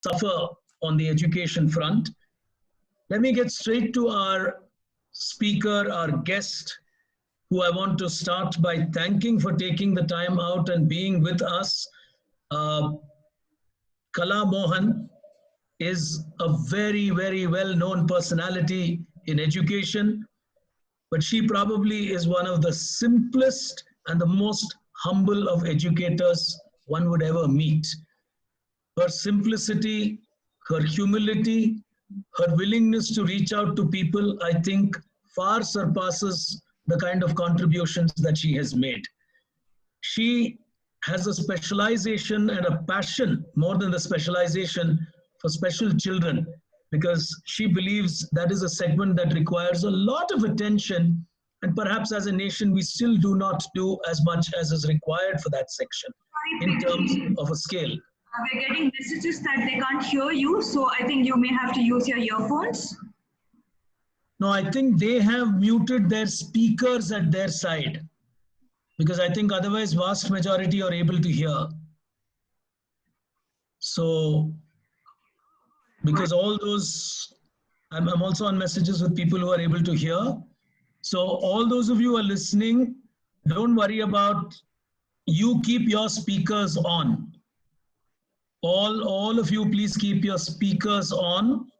suffer on the education front. Let me get straight to our speaker, our guest, who I want to start by thanking for taking the time out and being with us. Kala Mohan is a very, very well-known personality in education, but she probably is one of the simplest and the most humble of educators one would ever meet. Her simplicity, her humility, her willingness to reach out to people, I think, far surpasses the kind of contributions that she has made. She has a specialization and a passion, more than the specialization, for special children, because she believes that is a segment that requires a lot of attention, and perhaps as a nation we still do not do as much as is required for that section in terms of a scale. We're getting messages that they can't hear you, so I think you may have to use your earphones. No, I think they have muted their speakers at their side, because I think otherwise vast majority are able to hear. So, because all those, I'm also on messages with people who are able to hear. So all those of you who are listening, don't worry about, you keep your speakers on. All of you, please keep your speakers on.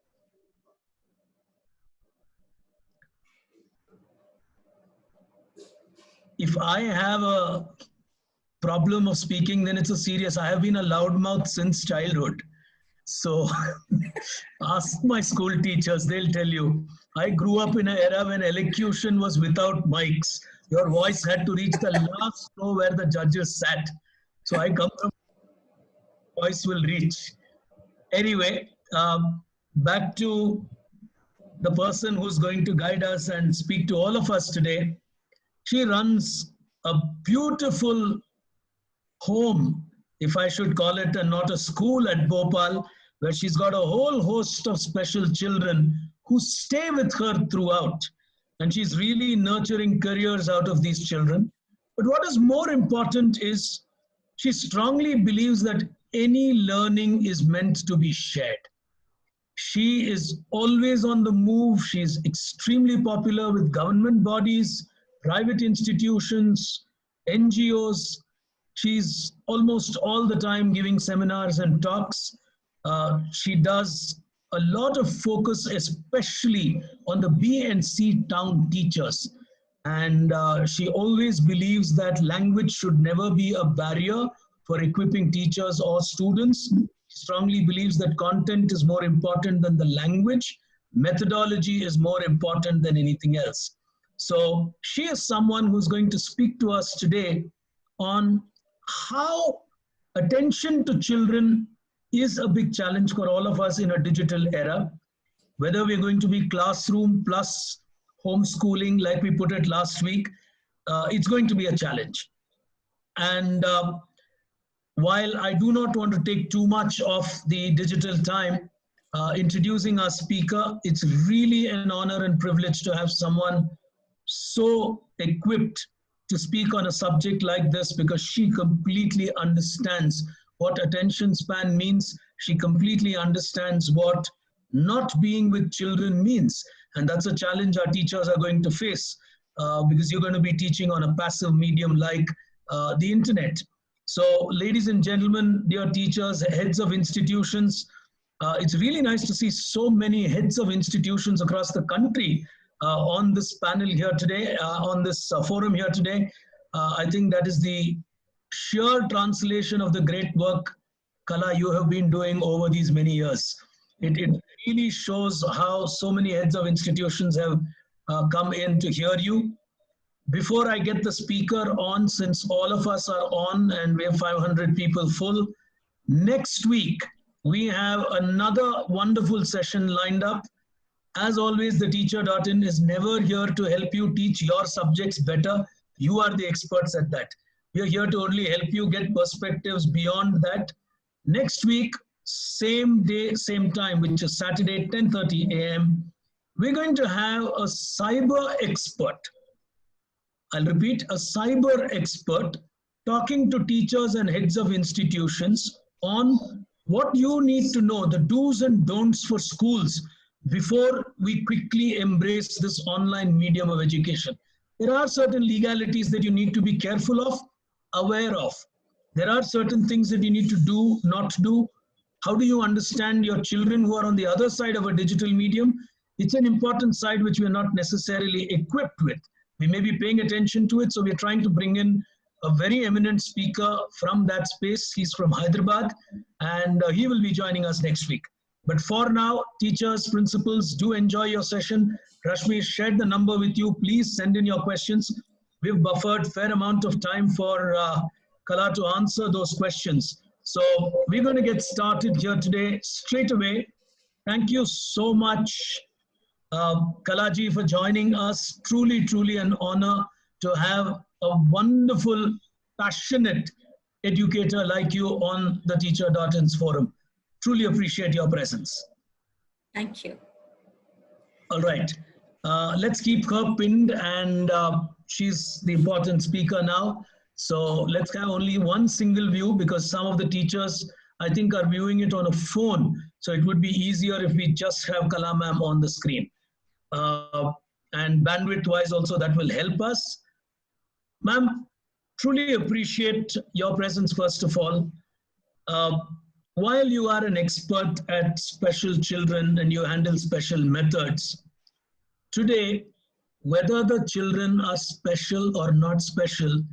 If I have a problem of speaking, then it's a serious. I have been a loudmouth since childhood. So ask my school teachers, they'll tell you. I grew up in an era when elocution was without mics. Your voice had to reach the last row where the judges sat. So I come from voice will reach. Anyway, back to the person who's going to guide us and speak to all of us today. She runs a beautiful home, if I should call it, and not a school at Bhopal, where she's got a whole host of special children who stay with her throughout. And she's really nurturing careers out of these children. But what is more important is she strongly believes that any learning is meant to be shared. She is always on the move. She's extremely popular with government bodies, private institutions, NGOs. She's almost all the time giving seminars and talks. She does a lot of focus, especially on the B and C town teachers. And she always believes that language should never be a barrier for equipping teachers or students. She strongly believes that content is more important than the language. Methodology is more important than anything else. So she is someone who's going to speak to us today on how attention to children is a big challenge for all of us in a digital era. Whether we're going to be classroom plus homeschooling, like we put it last week, it's going to be a challenge. And while I do not want to take too much of the digital time, introducing our speaker, it's really an honor and privilege to have someone so equipped to speak on a subject like this, because she completely understands what attention span means. She completely understands what not being with children means. And that's a challenge our teachers are going to face, because you're going to be teaching on a passive medium like the internet. So ladies and gentlemen, dear teachers, heads of institutions, it's really nice to see so many heads of institutions across the country on this panel here today, on this forum here today. I think that is the sheer translation of the great work, Kala, you have been doing over these many years. It really shows how so many heads of institutions have come in to hear you. Before I get the speaker on, since all of us are on and we have 500 people full, next week we have another wonderful session lined up. As always, the teacher.in is never here to help you teach your subjects better. You are the experts at that. We are here to only help you get perspectives beyond that. Next week, same day, same time, which is Saturday, 10:30 a.m., we're going to have a cyber expert. I'll repeat, a cyber expert talking to teachers and heads of institutions on what you need to know, the do's and don'ts for schools before we quickly embrace this online medium of education. There are certain legalities that you need to be careful of, aware of. There are certain things that you need to do, not do. How do you understand your children who are on the other side of a digital medium? It's an important side which we're not necessarily equipped with. We may be paying attention to it, so we're trying to bring in a very eminent speaker from that space. He's from Hyderabad, and he will be joining us next week. But for now, teachers, principals, do enjoy your session. Rashmi shared the number with you. Please send in your questions. We've buffered a fair amount of time for Kala to answer those questions. So we're going to get started here today straight away. Thank you so much, Kalaji, for joining us. Truly, truly an honor to have a wonderful, passionate educator like you on the Teacher.ins forum. Truly appreciate your presence. Thank you. All right. Let's keep her pinned, and she's the important speaker now. So let's have only one single view, because some of the teachers, I think, are viewing it on a phone. So it would be easier if we just have Kala ma'am on the screen. And bandwidth-wise also, that will help us. Ma'am, truly appreciate your presence, first of all. While you are an expert at special children and you handle special methods, today, whether the children are special or not special,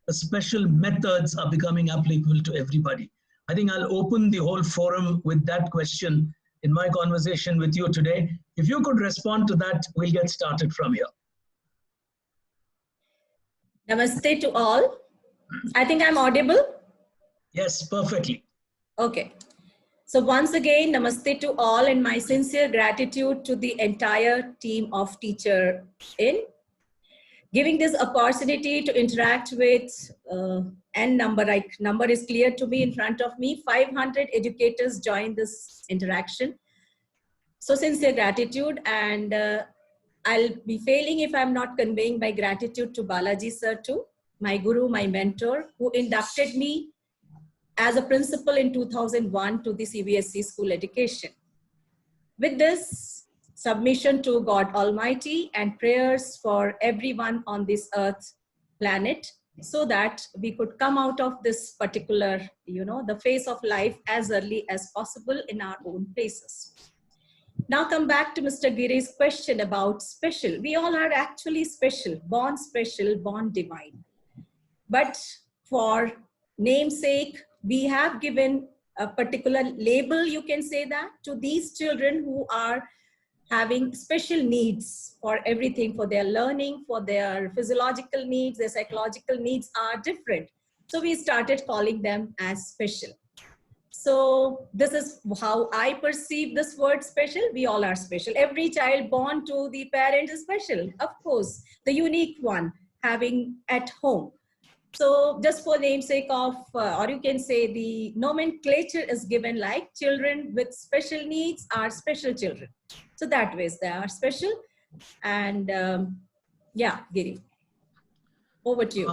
the special methods are becoming applicable to everybody. I think I'll open the whole forum with that question in my conversation with you today. If you could respond to that, we'll get started from here. Namaste to all. I think I'm audible? Yes, perfectly. Okay. So once again, namaste to all, and my sincere gratitude to the entire team of Teacher.in. Giving this opportunity to interact with N number, like number is clear to me in front of me, 500 educators joined this interaction. So sincere gratitude, and I'll be failing if I'm not conveying my gratitude to Balaji sir too, my guru, my mentor, who inducted me as a principal in 2001 to the CBSE school education. With this, submission to God Almighty and prayers for everyone on this earth planet, so that we could come out of this particular, the phase of life as early as possible in our own places. Now come back to Mr. Giri's question about special. We all are actually special, born divine. But for namesake, we have given a particular label, you can say that, to these children who are having special needs for everything, for their learning, for their physiological needs, their psychological needs are different. So we started calling them as special. So this is how I perceive this word special. We all are special. Every child born to the parent is special, of course, the unique one having at home. So just for namesake of, or you can say the nomenclature is given like children with special needs are special children. So that way they are special. And yeah, Giri, over to you.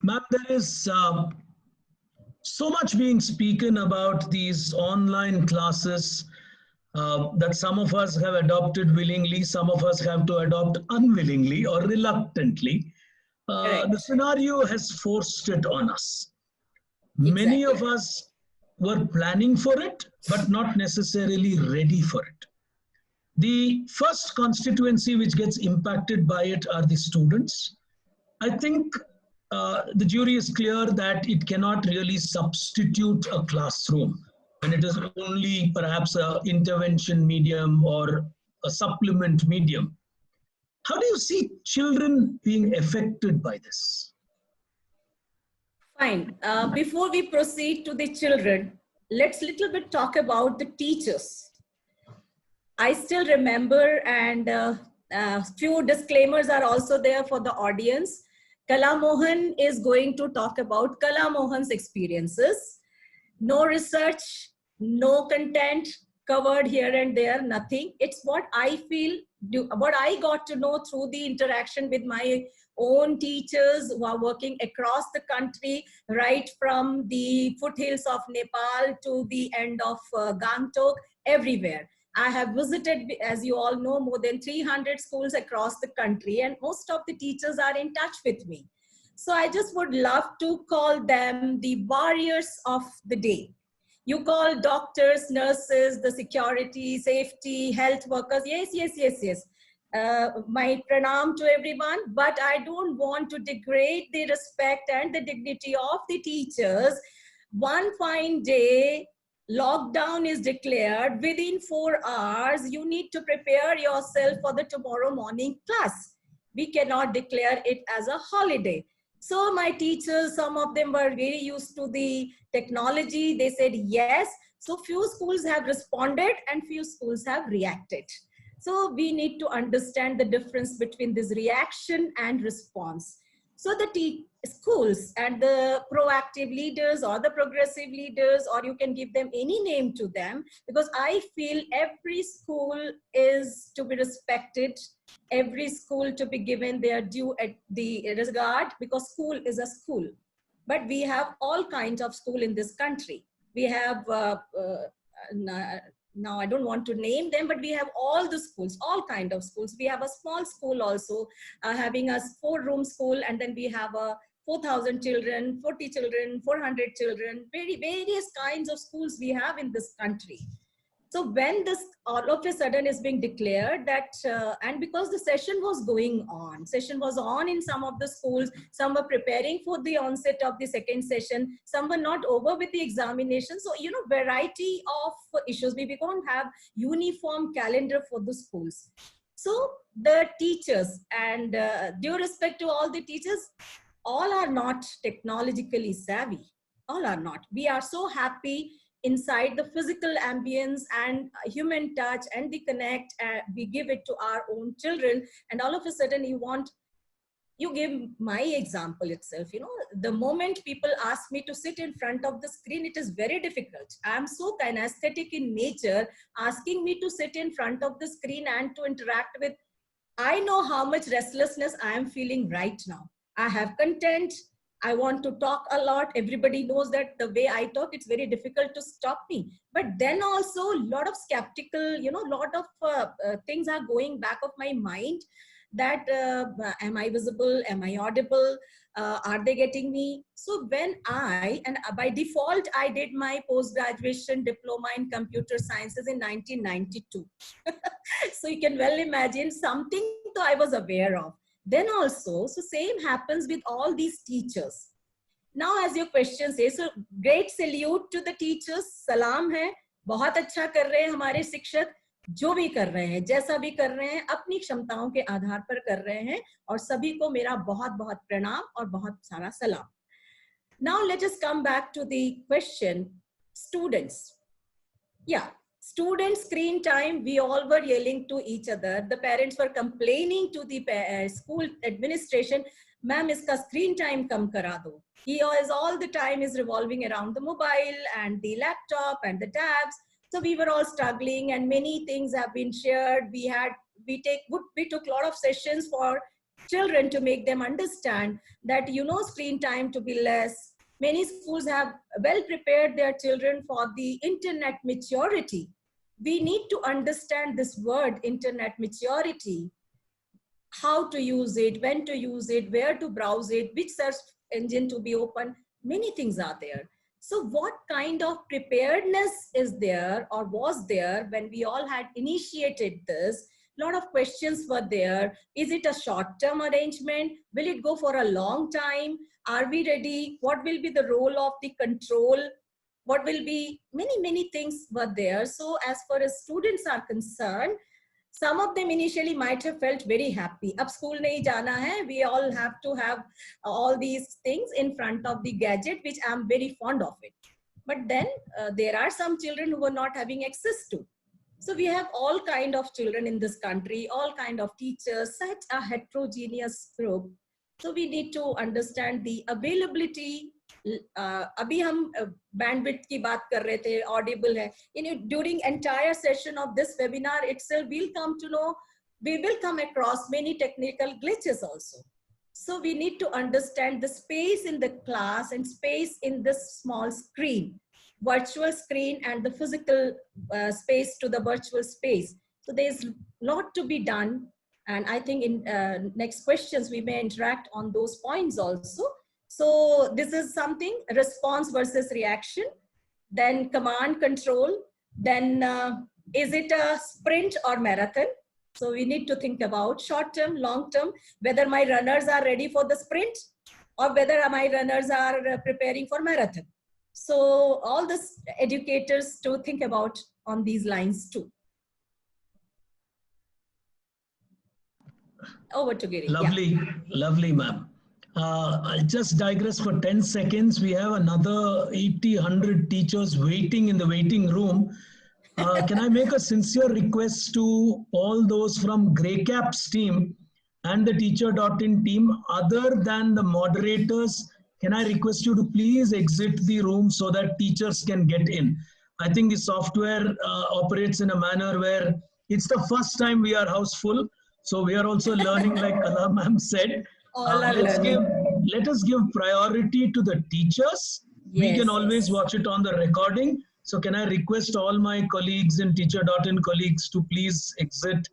Ma'am, there is so much being spoken about these online classes that some of us have adopted willingly, some of us have to adopt unwillingly or reluctantly. The scenario has forced it on us. Exactly. Many of us were planning for it, but not necessarily ready for it. The first constituency which gets impacted by it are the students. I think the jury is clear that it cannot really substitute a classroom, and it is only perhaps an intervention medium or a supplement medium. How do you see children being affected by this? Fine. Before we proceed to the children, let's little bit talk about the teachers. I still remember, and few disclaimers are also there for the audience. Kala Mohan is going to talk about Kala Mohan's experiences. No research, no content covered here and there, nothing. It's what I feel, what I got to know through the interaction with my own teachers who are working across the country, right from the foothills of Nepal to the end of Gangtok, everywhere. I have visited, as you all know, more than 300 schools across the country, and most of the teachers are in touch with me. So I just would love to call them the warriors of the day. You call doctors, nurses, the security, safety, health workers. Yes, yes, yes, yes. My pranam to everyone, but I don't want to degrade the respect and the dignity of the teachers. One fine day, lockdown is declared. Within 4 hours, you need to prepare yourself for the tomorrow morning class. We cannot declare it as a holiday. So my teachers, some of them were very used to the technology. They said yes. So few schools have responded and few schools have reacted. So we need to understand the difference between this reaction and response. So the schools and the proactive leaders or the progressive leaders, or you can give them any name to them, because I feel every school is to be respected, every school to be given their due at the regard, because school is a school. But we have all kinds of school in this country. We have now I don't want to name them, but we have all the schools, all kind of schools. We have a small school also, having a 4-room school, and then we have a 4,000 children, 40 children, 400 children, various kinds of schools we have in this country. So when this all of a sudden is being declared that, and because the session was on in some of the schools, some were preparing for the onset of the second session, some were not over with the examination. So, you know, variety of issues. We don't have uniform calendar for the schools. So the teachers, and due respect to all the teachers, all are not technologically savvy. All are not. We are so happy inside the physical ambience and human touch and the connect, we give it to our own children, and all of a sudden you give my example itself. You know, the moment people ask me to sit in front of the screen, it is very difficult. I am so kinesthetic in nature. Asking me to sit in front of the screen and to interact with, I know how much restlessness I am feeling right now. I have content. I want to talk a lot. Everybody knows that the way I talk, it's very difficult to stop me. But then also a lot of skeptical, you know, lot of things are going back of my mind, that am I visible? Am I audible? Are they getting me? So when and by default, I did my post-graduation diploma in computer sciences in 1992. So you can well imagine something that I was aware of. Then also, so same happens with all these teachers. Now, as your question says, so great salute to the teachers. Salam hai. बहुत अच्छा कर रहे हैं हमारे शिक्षक, जो भी कर रहे हैं, जैसा भी कर रहे हैं, अपनी क्षमताओं के आधार पर कर रहे हैं, और सभी को मेरा बहुत बहुत प्रणाम और बहुत सारा सलाम. Now, let us come back to the question, students. Yeah. Student screen time, we all were yelling to each other. The parents were complaining to the school administration, ma'am, iska screen time kam kara do. He is all the time is revolving around the mobile and the laptop and the tabs. So we were all struggling, and many things have been shared. We took a lot of sessions for children to make them understand that, you know, screen time to be less. Many schools have well prepared their children for the internet maturity. We need to understand this word, internet maturity, how to use it, when to use it, where to browse it, which search engine to be open. Many things are there. So what kind of preparedness is there or was there when we all had initiated this? A lot of questions were there. Is it a short-term arrangement? Will it go for a long time? Are we ready? What will be the role of the control? What will be, many things were there. So as far as students are concerned, some of them initially might have felt very happy. Ab school nahi jana hai. We all have to have all these things in front of the gadget, which I'm very fond of it. But then there are some children who were not having access to. So we have all kind of children in this country, all kind of teachers, such a heterogeneous group. So we need to understand the availability. अभी हम bandwidth की बात कर रहे थे, audible है. During entire session of this webinar itself, we will come across many technical glitches also. So we need to understand the space in the class and space in this small screen, virtual screen and the physical space to the virtual space. So there's a lot to be done. And I think in next questions, we may interact on those points also. So this is something, response versus reaction, then command control, then is it a sprint or marathon? So we need to think about short term, long term, whether my runners are ready for the sprint or whether my runners are preparing for marathon. So all this educators to think about on these lines too. Over to Giri. Lovely, lovely, ma'am. I'll just digress for 10 seconds. We have another 80, 100 teachers waiting in the waiting room. Can I make a sincere request to all those from Greycaps team and the teacher.in team, other than the moderators, can I request you to please exit the room so that teachers can get in? I think the software operates in a manner where it's the first time we are house full. So we are also learning, like Kala ma'am said. Let us give priority to the teachers. Yes, we can always watch it on the recording. So can I request all my colleagues and teacher.in colleagues to please exit?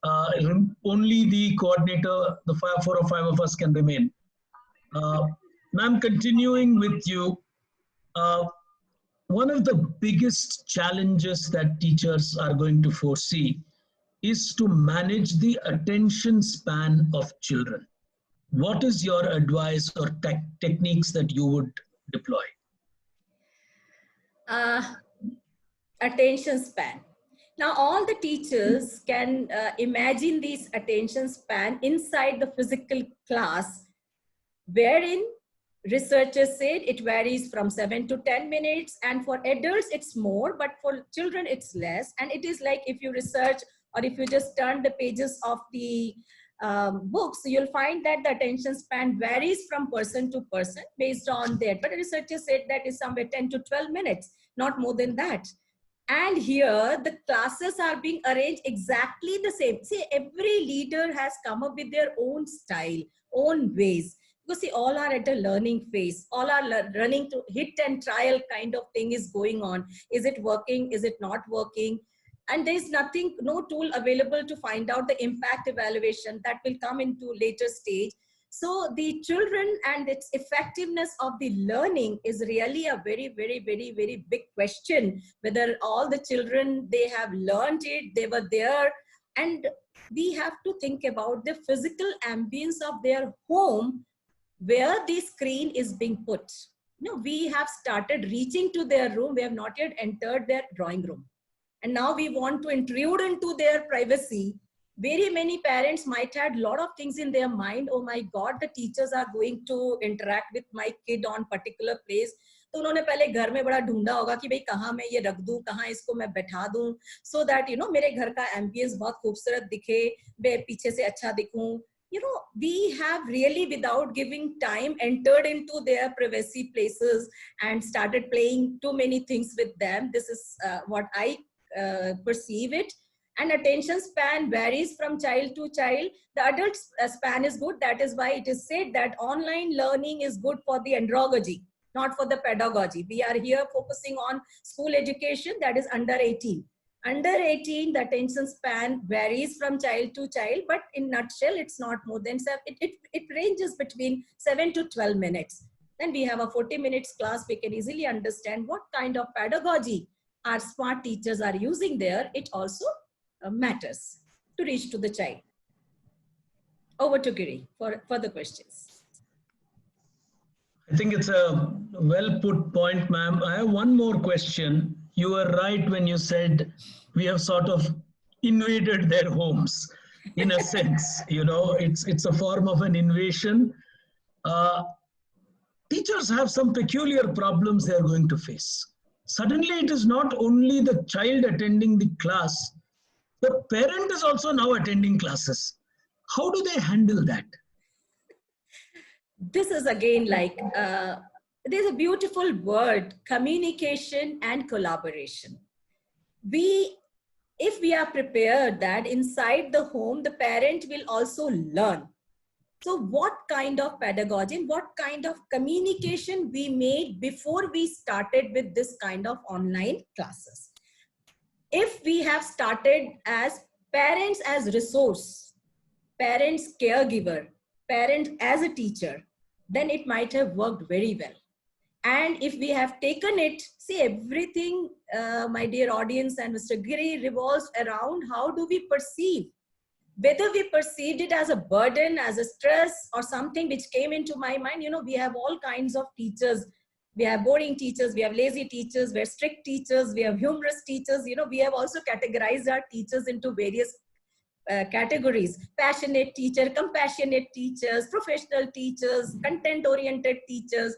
Only the coordinator, the 4 or 5 of us can remain. Ma'am, continuing with you, one of the biggest challenges that teachers are going to foresee is to manage the attention span of children. What is your advice or techniques that you would deploy? Attention span. Now, all the teachers can imagine this attention span inside the physical class, wherein researchers said it varies from 7 to 10 minutes, and for adults it's more, but for children it's less. And it is like if you research or if you just turn the pages of the books, you'll find that the attention span varies from person to person based on that. But researchers said that is somewhere 10 to 12 minutes, not more than that. And here the classes are being arranged exactly the same. See, every leader has come up with their own style, own ways. Because see, all are at a learning phase. All are running to hit and trial kind of thing is going on. Is it working? Is it not working? And there's nothing, no tool available to find out the impact evaluation that will come into later stage. So the children and its effectiveness of the learning is really a very, very, very, very big question. Whether all the children, they have learned it, they were there. And we have to think about the physical ambience of their home where the screen is being put. You know, we have started reaching to their room. We have not yet entered their drawing room. And now we want to intrude into their privacy. Very many parents might have a lot of things in their mind. Oh my God, the teachers are going to interact with my kid on particular place. तो उन्होंने पहले घर में बड़ा ढूंढा होगा कि भाई कहाँ मैं ये रख दूं, कहाँ इसको मैं बैठा दूं, so that you know मेरे घर का ambience बहुत खूबसूरत दिखे, मैं पीछे से अच्छा दिखूं. You know, we have really, without giving time, entered into their privacy places and started playing too many things with them. This is what I perceive it. And attention span varies from child to child. The adult span is good. That is why it is said that online learning is good for the andragogy, not for the pedagogy. We are here focusing on school education, that is under 18. Under 18, the attention span varies from child to child, but in nutshell, it's not more than 7. It ranges between 7 to 12 minutes. Then we have a 40 minutes class. We can easily understand what kind of pedagogy our smart teachers are using there. It also matters to reach to the child. Over to Giri for further questions. I think it's a well put point, ma'am. I have one more question. You were right when you said we have sort of invaded their homes in a sense. You know, it's a form of an invasion. Teachers have some peculiar problems they are going to face. Suddenly, it is not only the child attending the class, the parent is also now attending classes. How do they handle that? This is again like, there's a beautiful word, communication and collaboration. If we are prepared that inside the home, the parent will also learn. So what kind of pedagogy and what kind of communication we made before we started with this kind of online classes? If we have started as parents as resource, parents caregiver, parents as a teacher, then it might have worked very well. And if we have taken it, see, everything, my dear audience and Mr. Giri, revolves around how do we perceive. Whether we perceived it as a burden, as a stress, or something which came into my mind. You know, we have all kinds of teachers. We have boring teachers, we have lazy teachers, we have strict teachers, we have humorous teachers. You know, we have also categorized our teachers into various categories: passionate teacher, compassionate teachers, professional teachers, content oriented teachers.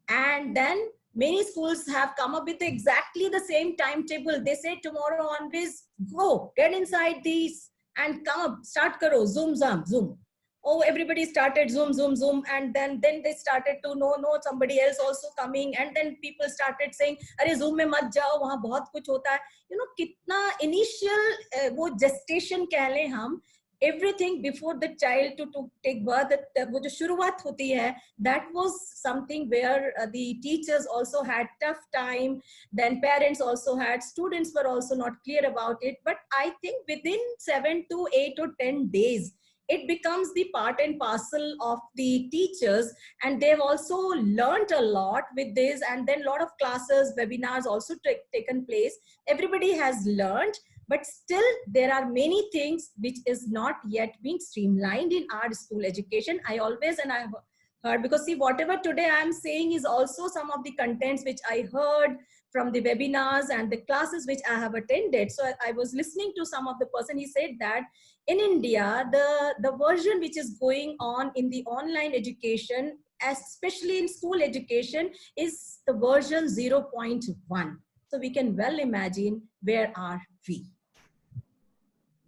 And then many schools have come up with exactly the same timetable. They say tomorrow onwards, go get inside these and come up, start karo, zoom, zoom. Oh, everybody started zoom, and then they started to no, somebody else also coming, and then people started saying, "Arey zoom mein mat jao, wahan bahut kuch hota hai." You know, kitna initial wo gestation keh le hum, everything before the child to take birth, wo jo shuruaat hoti hai, that was something where the teachers also had tough time. Then parents also had, students were also not clear about it. But I think within 7 to 8 or 10 days, it becomes the part and parcel of the teachers, and they've also learned a lot with this. And then a lot of classes, webinars also taken place. Everybody has learned, but still there are many things which is not yet being streamlined in our school education. I always, and I've heard, because see, whatever today I'm saying is also some of the contents which I heard from the webinars and the classes which I have attended. So I was listening to some of the person, he said that in India, the version which is going on in the online education, especially in school education, is the version 0.1. So we can well imagine where are we.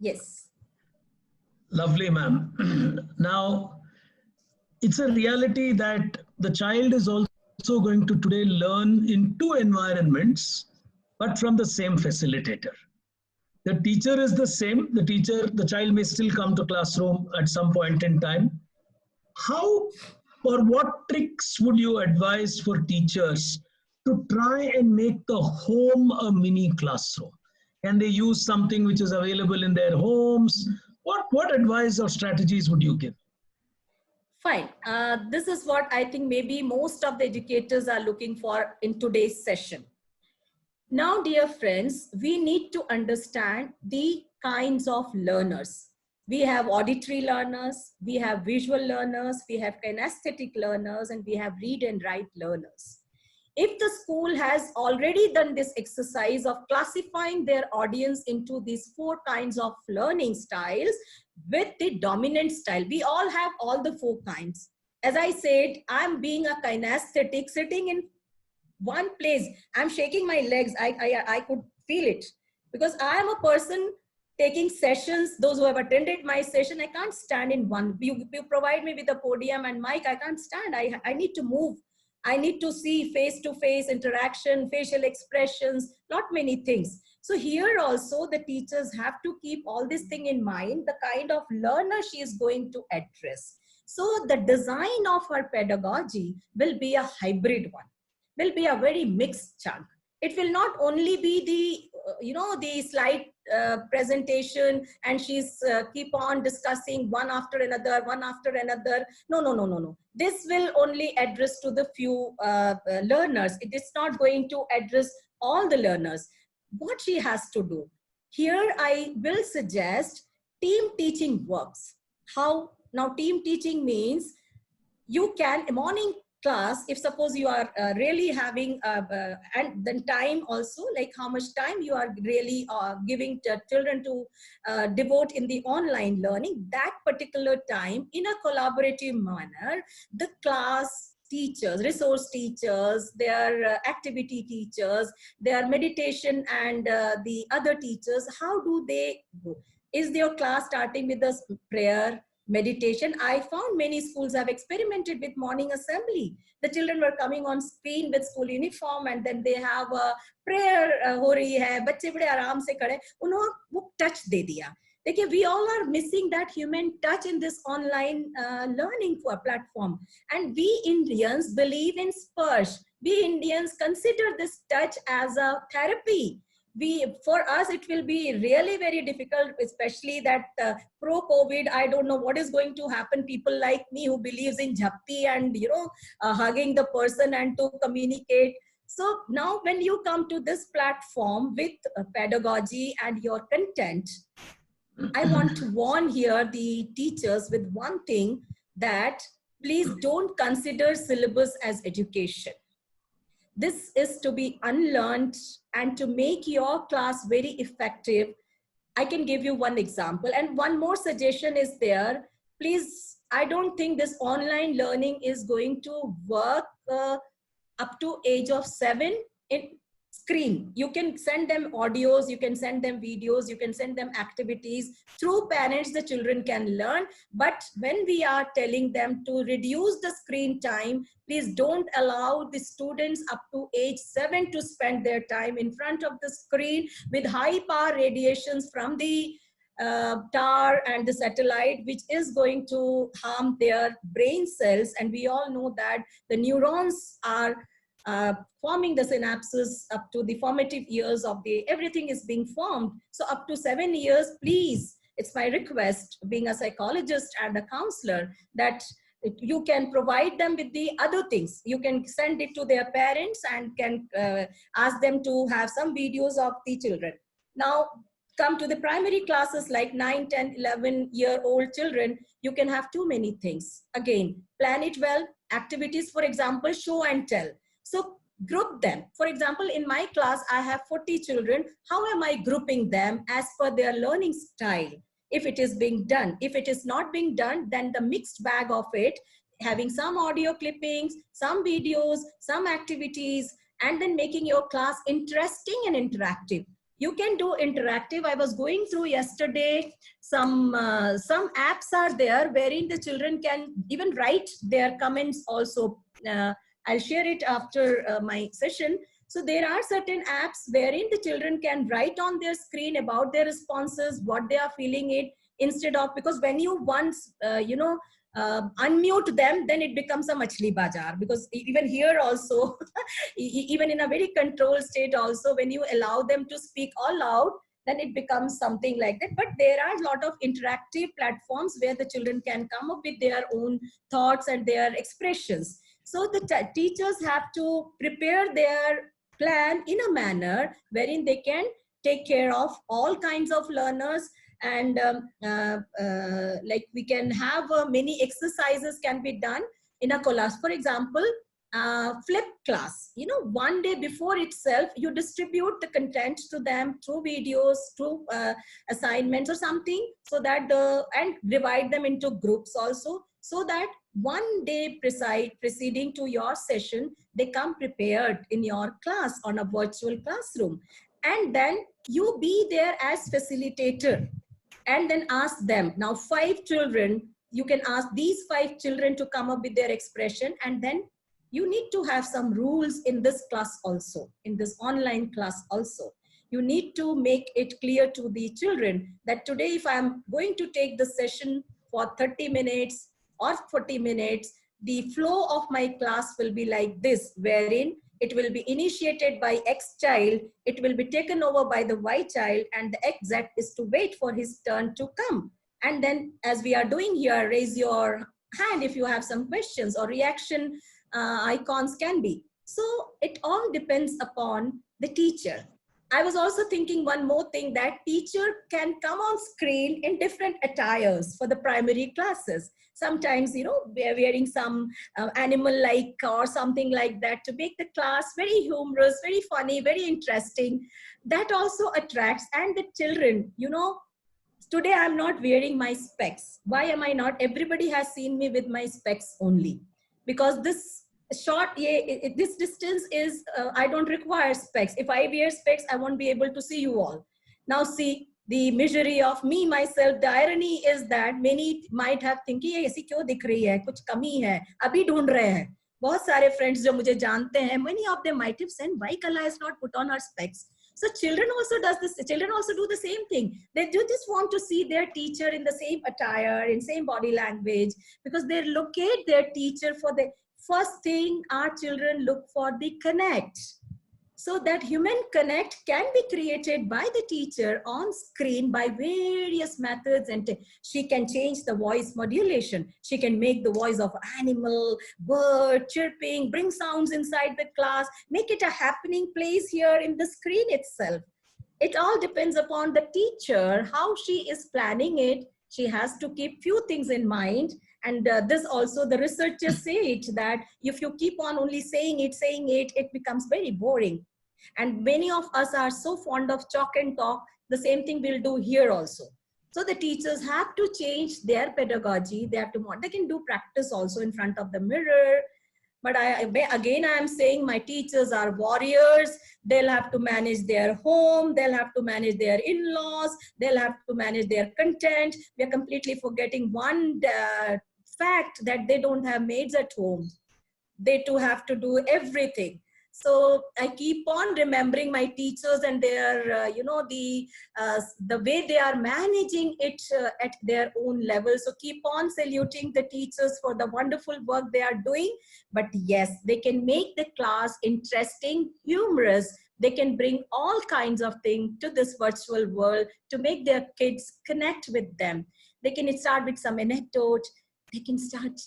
Yes. Lovely, ma'am. Now, it's a reality that the child is also going to today learn in two environments, but from the same facilitator. The teacher is the same. The child may still come to classroom at some point in time. How or what tricks would you advise for teachers to try and make the home a mini classroom? Can they use something which is available in their homes? What advice or strategies would you give? Fine. This is what I think maybe most of the educators are looking for in today's session. Now, dear friends, we need to understand the kinds of learners. We have auditory learners, we have visual learners, we have kinesthetic learners, and we have read and write learners. If the school has already done this exercise of classifying their audience into these 4 kinds of learning styles with the dominant style, we all have all the 4 kinds. As I said, I'm being a kinesthetic, sitting in one place, I'm shaking my legs. I could feel it, because I am a person taking sessions. Those who have attended my session, I can't stand in one. You provide me with a podium and mic, I can't stand. I need to move. I need to see face-to-face interaction, facial expressions, not many things. So here also the teachers have to keep all this thing in mind, the kind of learner she is going to address. So the design of her pedagogy will be a hybrid one, will be a very mixed chunk. It will not only be the, the slide presentation and she's keep on discussing one after another. No. This will only address to the few learners. It is not going to address all the learners. What she has to do? Here I will suggest team teaching works. How? Now team teaching means you can, morning class, if suppose you are really having and then time also, like how much time you are really giving to children to devote in the online learning, that particular time in a collaborative manner, the class teachers, resource teachers, their activity teachers, their meditation and the other teachers, how do they go? Is their class starting with a prayer, meditation? I found many schools have experimented with morning assembly. The children were coming on screen with school uniform and then they have a prayer ho rahi hai, bacche bade aaram se khade, unhone wo touch de diya. we all are missing that human touch in this online learning platform. And we Indians believe in Sparsh. We Indians consider this touch as a therapy. For us, it will be really very difficult, especially that pro-COVID, I don't know what is going to happen. People like me who believes in jhappi and, hugging the person and to communicate. So now when you come to this platform with pedagogy and your content, I want to warn here the teachers with one thing, that please don't consider syllabus as education. This is to be unlearned, and to make your class very effective. I can give you one example, and one more suggestion is there. Please, I don't think this online learning is going to work up to age of 7 in screen. You can send them audios, you can send them videos, you can send them activities. Through parents, the children can learn. But when we are telling them to reduce the screen time, please don't allow the students up to age 7 to spend their time in front of the screen with high power radiations from the tower and the satellite, which is going to harm their brain cells. And we all know that the neurons are forming the synapses up to the formative years of everything is being formed. So up to 7 years, please, it's my request, being a psychologist and a counselor, that you can provide them with the other things. You can send it to their parents and can ask them to have some videos of the children. Now, come to the primary classes like 9, 10, 11-year-old children, you can have too many things. Again, plan it well. Activities, for example, show and tell. So group them. For example, in my class, I have 40 children. How am I grouping them as per their learning style? If it is being done. If it is not being done, then the mixed bag of it, having some audio clippings, some videos, some activities, and then making your class interesting and interactive. You can do interactive. I was going through yesterday, some apps are there wherein the children can even write their comments also. I'll share it after my session. So there are certain apps wherein the children can write on their screen about their responses, what they are feeling it, instead of, because when you once, unmute them, then it becomes a machli bazaar. Because even here also, even in a very controlled state also, when you allow them to speak all loud, then it becomes something like that. But there are a lot of interactive platforms where the children can come up with their own thoughts and their expressions. So the teachers have to prepare their plan in a manner wherein they can take care of all kinds of learners. And like we can have many exercises can be done in a class. For example, flip class. One day before itself, you distribute the content to them through videos, through assignments or something, so that and divide them into groups also, so that one day preceding to your session, they come prepared in your class on a virtual classroom. And then you be there as facilitator and then ask them. Now 5 children, you can ask these 5 children to come up with their expression, and then you need to have some rules in this class also, in this online class also. You need to make it clear to the children that today if I'm going to take the session for 30 minutes or 40 minutes, the flow of my class will be like this, wherein it will be initiated by X child, it will be taken over by the Y child, and the X Z is to wait for his turn to come. And then, as we are doing here, raise your hand if you have some questions, or reaction icons can be. So it all depends upon the teacher. I was also thinking one more thing, that teacher can come on screen in different attires for the primary classes. Sometimes, we are wearing some animal-like or something like that to make the class very humorous, very funny, very interesting. That also attracts. And the children, today I'm not wearing my specs. Why am I not? Everybody has seen me with my specs only. Because this this distance is, I don't require specs. If I wear specs, I won't be able to see you all. Now see, the misery of me, myself, the irony is that many might have thinking, ये ऐसी क्यों दिख रही है, कुछ कमी है, अभी ढूंढ रहे हैं. बहुत सारे friends जो मुझे जानते हैं, many of them might have said, why Kala has not put on her specs. So children also does this. Children also do the same thing. They do just want to see their teacher in the same attire, in same body language, because they locate their teacher for the first thing. Our children look for the connect. So that human connect can be created by the teacher on screen by various methods, and she can change the voice modulation. She can make the voice of animal, bird, chirping, bring sounds inside the class, make it a happening place here in the screen itself. It all depends upon the teacher, how she is planning it. She has to keep few things in mind. And this also, the researchers say it, that if you keep on only saying it becomes very boring. And many of us are so fond of chalk and talk. The same thing we'll do here also. So the teachers have to change their pedagogy. They have to, they can do practice also in front of the mirror. But I am saying my teachers are warriors. They'll have to manage their home. They'll have to manage their in-laws. They'll have to manage their content. We are completely forgetting one fact, that they don't have maids at home. They too have to do everything. So I keep on remembering my teachers and their, the way they are managing it at their own level. So keep on saluting the teachers for the wonderful work they are doing. But yes, they can make the class interesting, humorous. They can bring all kinds of things to this virtual world to make their kids connect with them. They can start with some anecdote. They can start,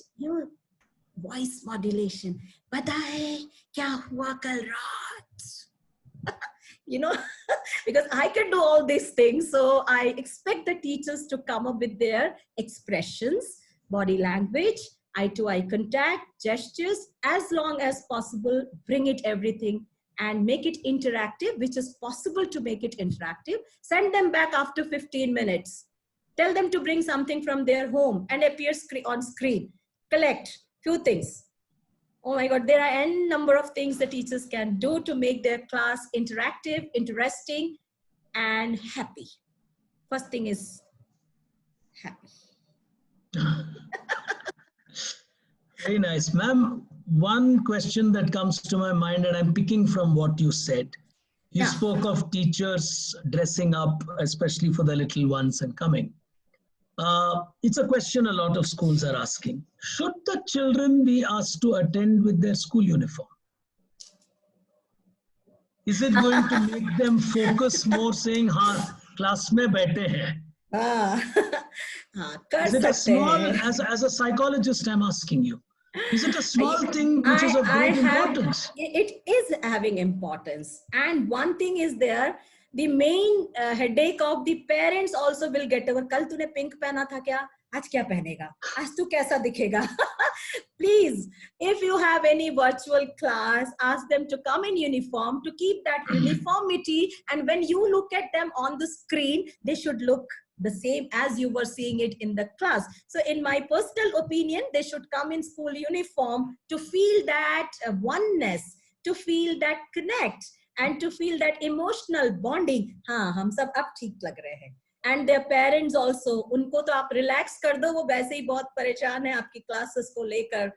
voice modulation. Bataye kya hua kal raat? Because I can do all these things. So I expect the teachers to come up with their expressions, body language, eye-to-eye contact, gestures, as long as possible, bring it everything and make it interactive, which is possible to make it interactive. Send them back after 15 minutes. Tell them to bring something from their home and appear on screen. Collect few things. Oh my God, there are n number of things the teachers can do to make their class interactive, interesting, and happy. First thing is happy. Very nice. Ma'am, one question that comes to my mind, and I'm picking from what you said. You spoke of teachers dressing up, especially for the little ones and coming. It's a question a lot of schools are asking. Should the children be asked to attend with their school uniform? Is it going to make them focus more, saying, "Ha, class mein baithe hain"? Is it a small, as a psychologist, I'm asking you, is it a small thing which is of great importance? It is having importance. And one thing is there, the main headache of the parents also will get over. Kal tune pink pehna tha kya? Aaj kya pehnega? Aaj tu kaisa dikhega? Please, if you have any virtual class, ask them to come in uniform to keep that uniformity. And when you look at them on the screen, they should look the same as you were seeing it in the class. So in my personal opinion, they should come in school uniform to feel that oneness, to feel that connect, and to feel that emotional bonding. हाँ, हम सब अब ठीक लग रहे हैं. And their parents also, उनको तो आप relax कर दो, वो वैसे ही बहुत परेशान है आपकी classes को लेकर.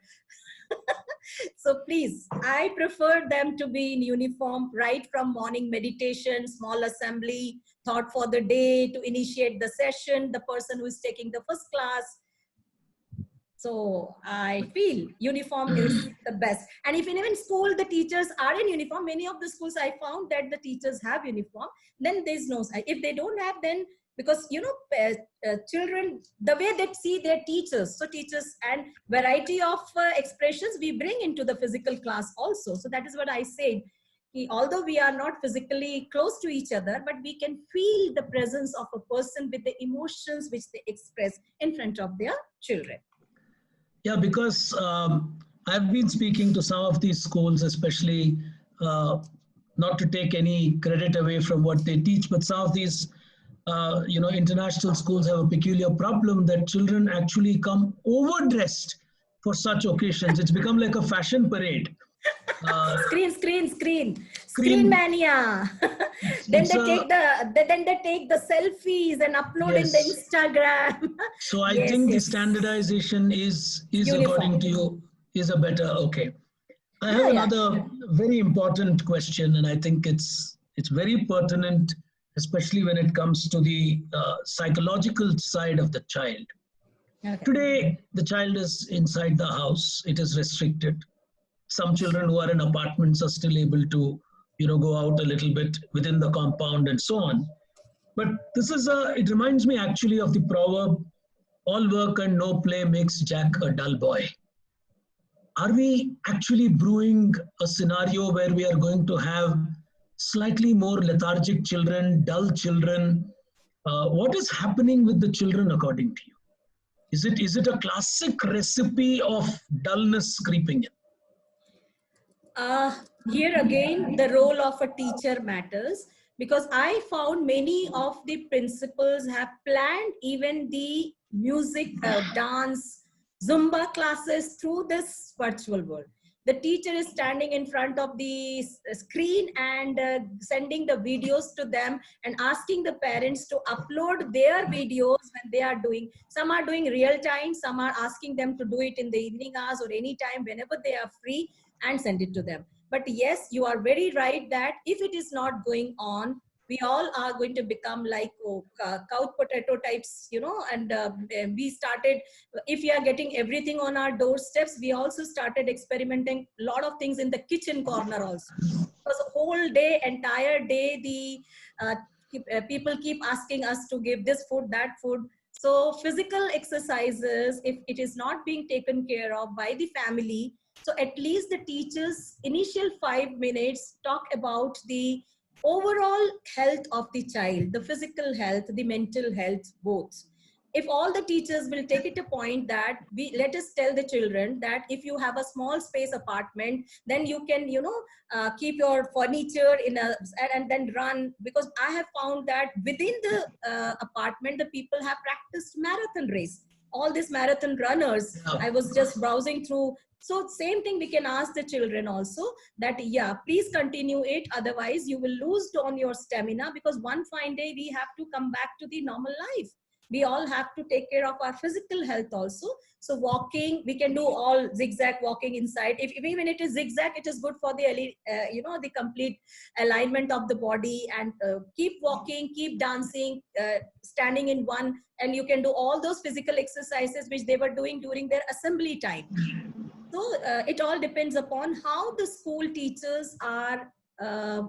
So please, I prefer them to be in uniform right from morning meditation, small assembly, thought for the day, to initiate the session, the person who is taking the first class. So I feel uniform is the best. And if in even school, the teachers are in uniform, many of the schools I found that the teachers have uniform, then there's no, if they don't have, then because, children, the way they see their teachers, so teachers and variety of expressions we bring into the physical class also. So that is what I said. Although we are not physically close to each other, but we can feel the presence of a person with the emotions which they express in front of their children. Yeah, because I've been speaking to some of these schools, especially not to take any credit away from what they teach, but some of these international schools have a peculiar problem that children actually come overdressed for such occasions. It's become like a fashion parade. Screen mania. Then they take the selfies and upload in the Instagram. So I think the standardization is according to you, is a better, okay. I have another very important question, and I think it's It's very pertinent, especially when it comes to the psychological side of the child. Okay. Today, the child is inside the house. It is restricted. Some children who are in apartments are still able to, go out a little bit within the compound and so on. But it reminds me actually of the proverb, all work and no play makes Jack a dull boy. Are we actually brewing a scenario where we are going to have slightly more lethargic children, dull children? What is happening with the children according to you? Is it a classic recipe of dullness creeping in? Here again, the role of a teacher matters, because I found many of the principals have planned even the music, dance, Zumba classes through this virtual world. The teacher is standing in front of the screen and sending the videos to them and asking the parents to upload their videos when they are doing. Some are doing real time, some are asking them to do it in the evening hours or any time whenever they are free, and send it to them. But yes, you are very right that if it is not going on, we all are going to become like couch potato types, and we started, if we are getting everything on our doorsteps, we also started experimenting a lot of things in the kitchen corner also. Because the whole day, entire day, the people keep asking us to give this food, that food. So physical exercises, if it is not being taken care of by the family, so at least the teachers initial 5 minutes talk about the overall health of the child, the physical health, the mental health, both. If all the teachers will take it a point that let us tell the children that if you have a small space apartment, then you can, keep your furniture and then run, because I have found that within the apartment, the people have practiced marathon race. All these marathon runners, I was just browsing through. So same thing we can ask the children also that, yeah, please continue it. Otherwise you will lose on your stamina, because one fine day we have to come back to the normal life. We all have to take care of our physical health also. So walking, we can do all zigzag walking inside. If even it is zigzag, it is good for the, the complete alignment of the body, and keep walking, keep dancing, standing in one, and you can do all those physical exercises which they were doing during their assembly time. So it all depends upon how the school teachers are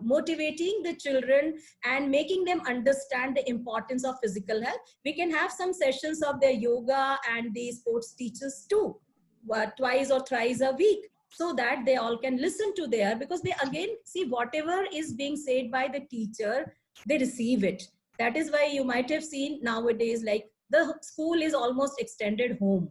motivating the children and making them understand the importance of physical health. We can have some sessions of their yoga and the sports teachers too, twice or thrice a week, so that they all can listen to their, because they again see whatever is being said by the teacher, they receive it. That is why you might have seen nowadays, like the school is almost extended home.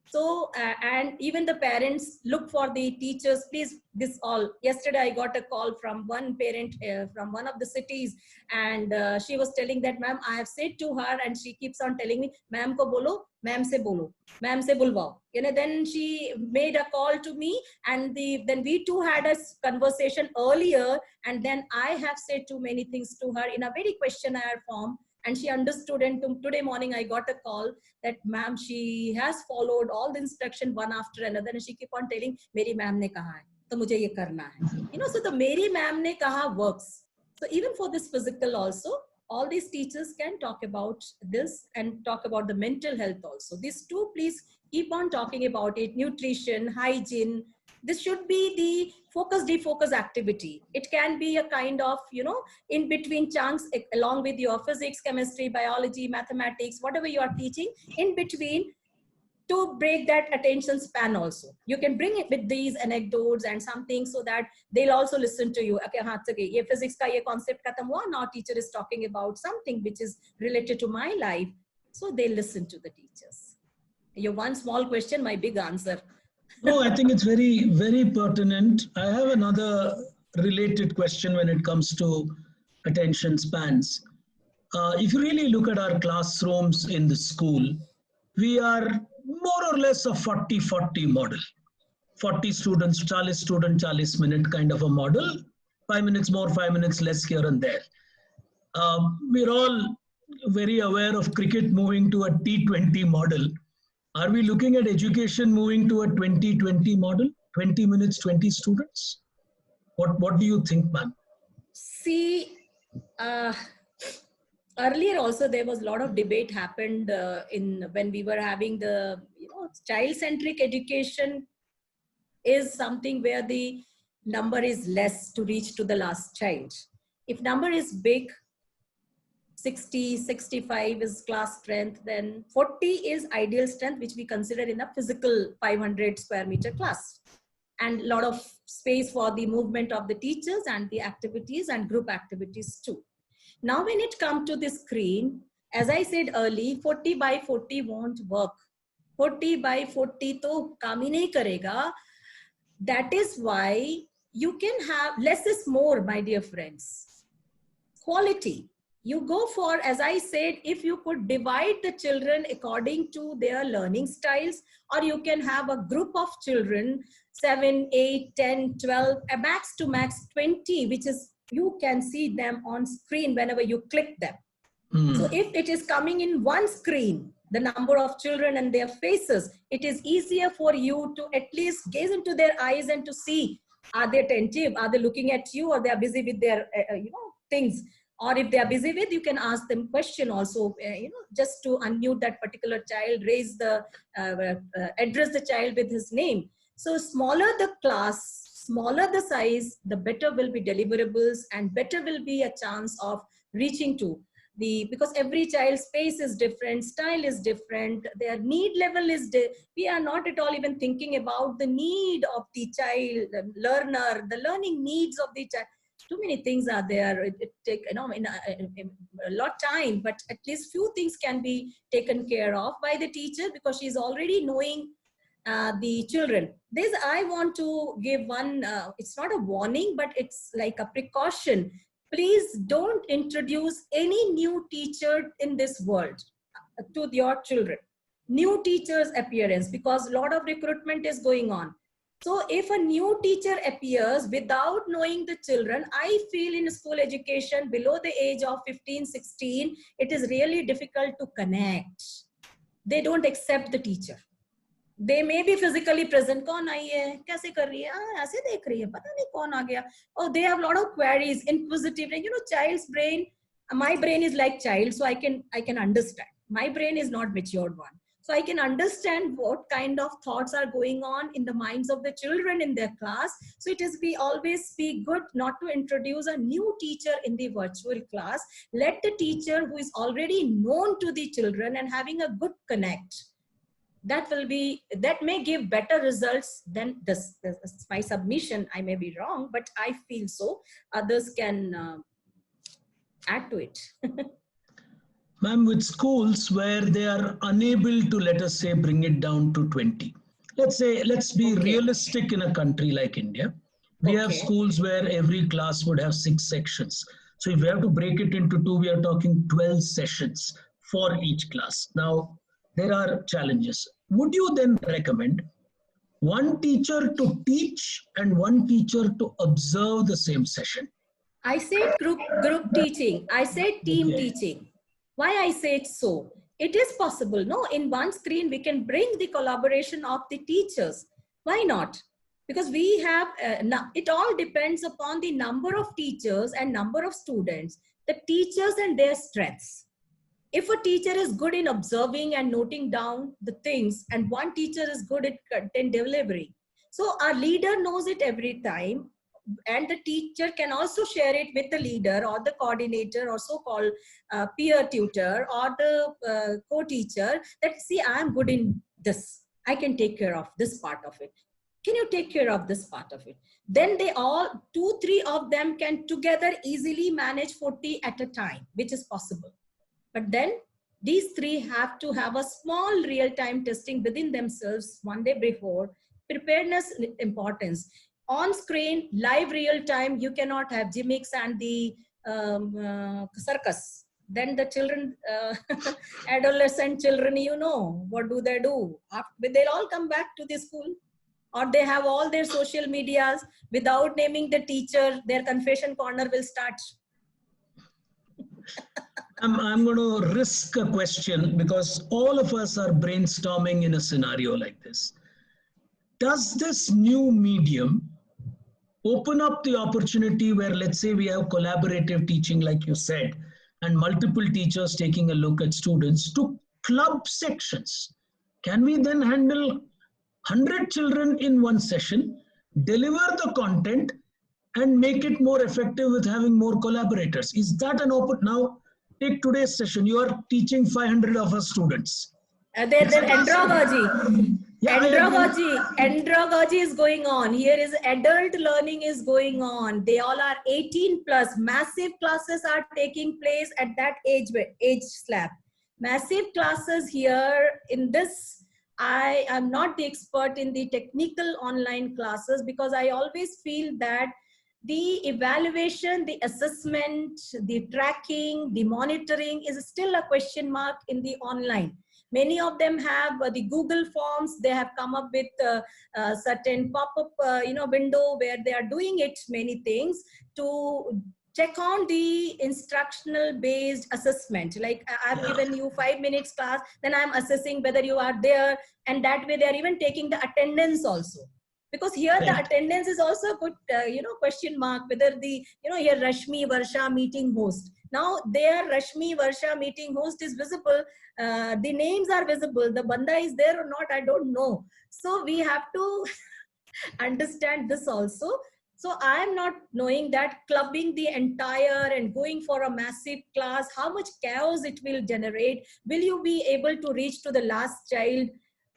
So, and even the parents look for the teachers, please, this all. Yesterday, I got a call from one parent from one of the cities, and she was telling that, ma'am, I have said to her, and she keeps on telling me, ma'am ko bolo, ma'am se bulwao. Then she made a call to me, and then we two had a conversation earlier, and then I have said too many things to her in a very questionnaire form. And she understood, and today morning I got a call that, ma'am, she has followed all the instruction one after another, and she keep on telling, Meri ma'am ne kaha hai, to mujhe ye karna hai. So the Meri ma'am ne kaha works. So even for this physical also, all these teachers can talk about this and talk about the mental health also. These two, please keep on talking about it. Nutrition, hygiene. This should be the defocus activity. It can be a kind of, in between chunks, along with your physics, chemistry, biology, mathematics, whatever you are teaching, in between, to break that attention span also. You can bring it with these anecdotes and something, so that they'll also listen to you. Okay, ye physics ka ye concept khatam hua, now teacher is talking about something which is related to my life. So they listen to the teachers. Your one small question, my big answer. No, I think it's very, very pertinent. I have another related question when it comes to attention spans. If you really look at our classrooms in the school, we are more or less a 40-40 model. 40 students, 40 student, 40 minute kind of a model. 5 minutes more, 5 minutes less here and there. We're all very aware of cricket moving to a T20 model. Are we looking at education moving to a 20-20 model? 20 minutes, 20 students? What do you think, ma'am? See, Earlier also there was a lot of debate happened in when we were having the child-centric education is something where the number is less to reach to the last child. If number is big, 60, 65 is class strength, then 40 is ideal strength, which we consider in a physical 500 square meter class. And a lot of space for the movement of the teachers and the activities and group activities too. Now, when it comes to the screen, as I said earlier, 40 by 40 won't work. 40 by 40 to काम ही नहीं करेगा. That is why you can have less is more, my dear friends. Quality. You go for, as I said, if you could divide the children according to their learning styles, or you can have a group of children, 7, 8, 10, 12, a max to max 20, which is, you can see them on screen whenever you click them. So if it is coming in one screen, the number of children and their faces, it is easier for you to at least gaze into their eyes and to see, are they attentive? Are they looking at you, or they are busy with their, things? Or if they are busy with, you can ask them question also, just to unmute that particular child, raise the, address the child with his name. So smaller the class, smaller the size, the better will be deliverables and better will be a chance of reaching to the, because every child's pace is different, style is different, their need level is, we are not at all even thinking about the need of the child, the learner, the learning needs of the child. Too many things are there. It take in a lot time, but at least few things can be taken care of by the teacher because she's already knowing the children. This I want to give one. It's not a warning, but it's like a precaution. Please don't introduce any new teacher in this world to your children. New teachers' appearance, because a lot of recruitment is going on. So if a new teacher appears without knowing the children, I feel in school education below the age of 15, 16, it is really difficult to connect. They don't accept the teacher. They may be physically present. कौन आई है? कैसे कर रही है? ऐसे देख रही है. पता नहीं कौन आ गया. Oh, they have a lot of queries, inquisitive. Child's brain. My brain is like child, so I can understand. My brain is not matured one. So I can understand what kind of thoughts are going on in the minds of the children in their class. So it is, we always speak good not to introduce a new teacher in the virtual class. Let the teacher who is already known to the children and having a good connect. That may give better results than this. This is my submission. I may be wrong, but I feel so. Others can add to it. Ma'am, with schools where they are unable to, let us say, bring it down to 20. Let's be realistic in a country like India. We have schools where every class would have 6 sections. So if we have to break it into 2, we are talking 12 sessions for each class. Now, there are challenges. Would you then recommend one teacher to teach and one teacher to observe the same session? I said group teaching. I said team teaching. Why I say it so? It is possible. No, in one screen, we can bring the collaboration of the teachers. Why not? Because we have, it all depends upon the number of teachers and number of students, the teachers and their strengths. If a teacher is good in observing and noting down the things, and one teacher is good at content delivery, so our leader knows it every time, and the teacher can also share it with the leader or the coordinator or so-called peer tutor or the co-teacher that, see, I am good in this. I can take care of this part of it. Can you take care of this part of it? Then they all, 2, 3 of them can together easily manage 40 at a time, which is possible. But then these 3 have to have a small real-time testing within themselves one day before. Preparedness importance. On screen, live real time, you cannot have gimmicks and the circus. Then the children, adolescent children, what do? They'll all come back to the school, or they have all their social medias without naming the teacher. Their confession corner will start. I'm going to risk a question because all of us are brainstorming in a scenario like this. Does this new medium open up the opportunity where, let's say, we have collaborative teaching, like you said, and multiple teachers taking a look at students to club sections. Can we then handle 100 children in one session, deliver the content, and make it more effective with having more collaborators? Is that an open? Now, take today's session. You are teaching 500 of our students. There's andragogy. Yeah, Andragogy is going on. Here is adult learning is going on. They all are 18 plus. Massive classes are taking place at that age slab. Massive classes here in this. I am not the expert in the technical online classes because I always feel that the evaluation, the assessment, the tracking, the monitoring is still a question mark in the online. Many of them have the Google Forms. They have come up with certain pop-up window where they are doing it many things to check on the instructional based assessment. Like I've given you 5 minutes class, then I'm assessing whether you are there, and that way they are even taking the attendance also. Because here the attendance is also a good, question mark, whether the, here Rashmi Varsha meeting host. Now their Rashmi Varsha meeting host is visible. The names are visible. The banda is there or not, I don't know. So we have to understand this also. So I am not knowing that clubbing the entire and going for a massive class, how much chaos it will generate. Will you be able to reach to the last child?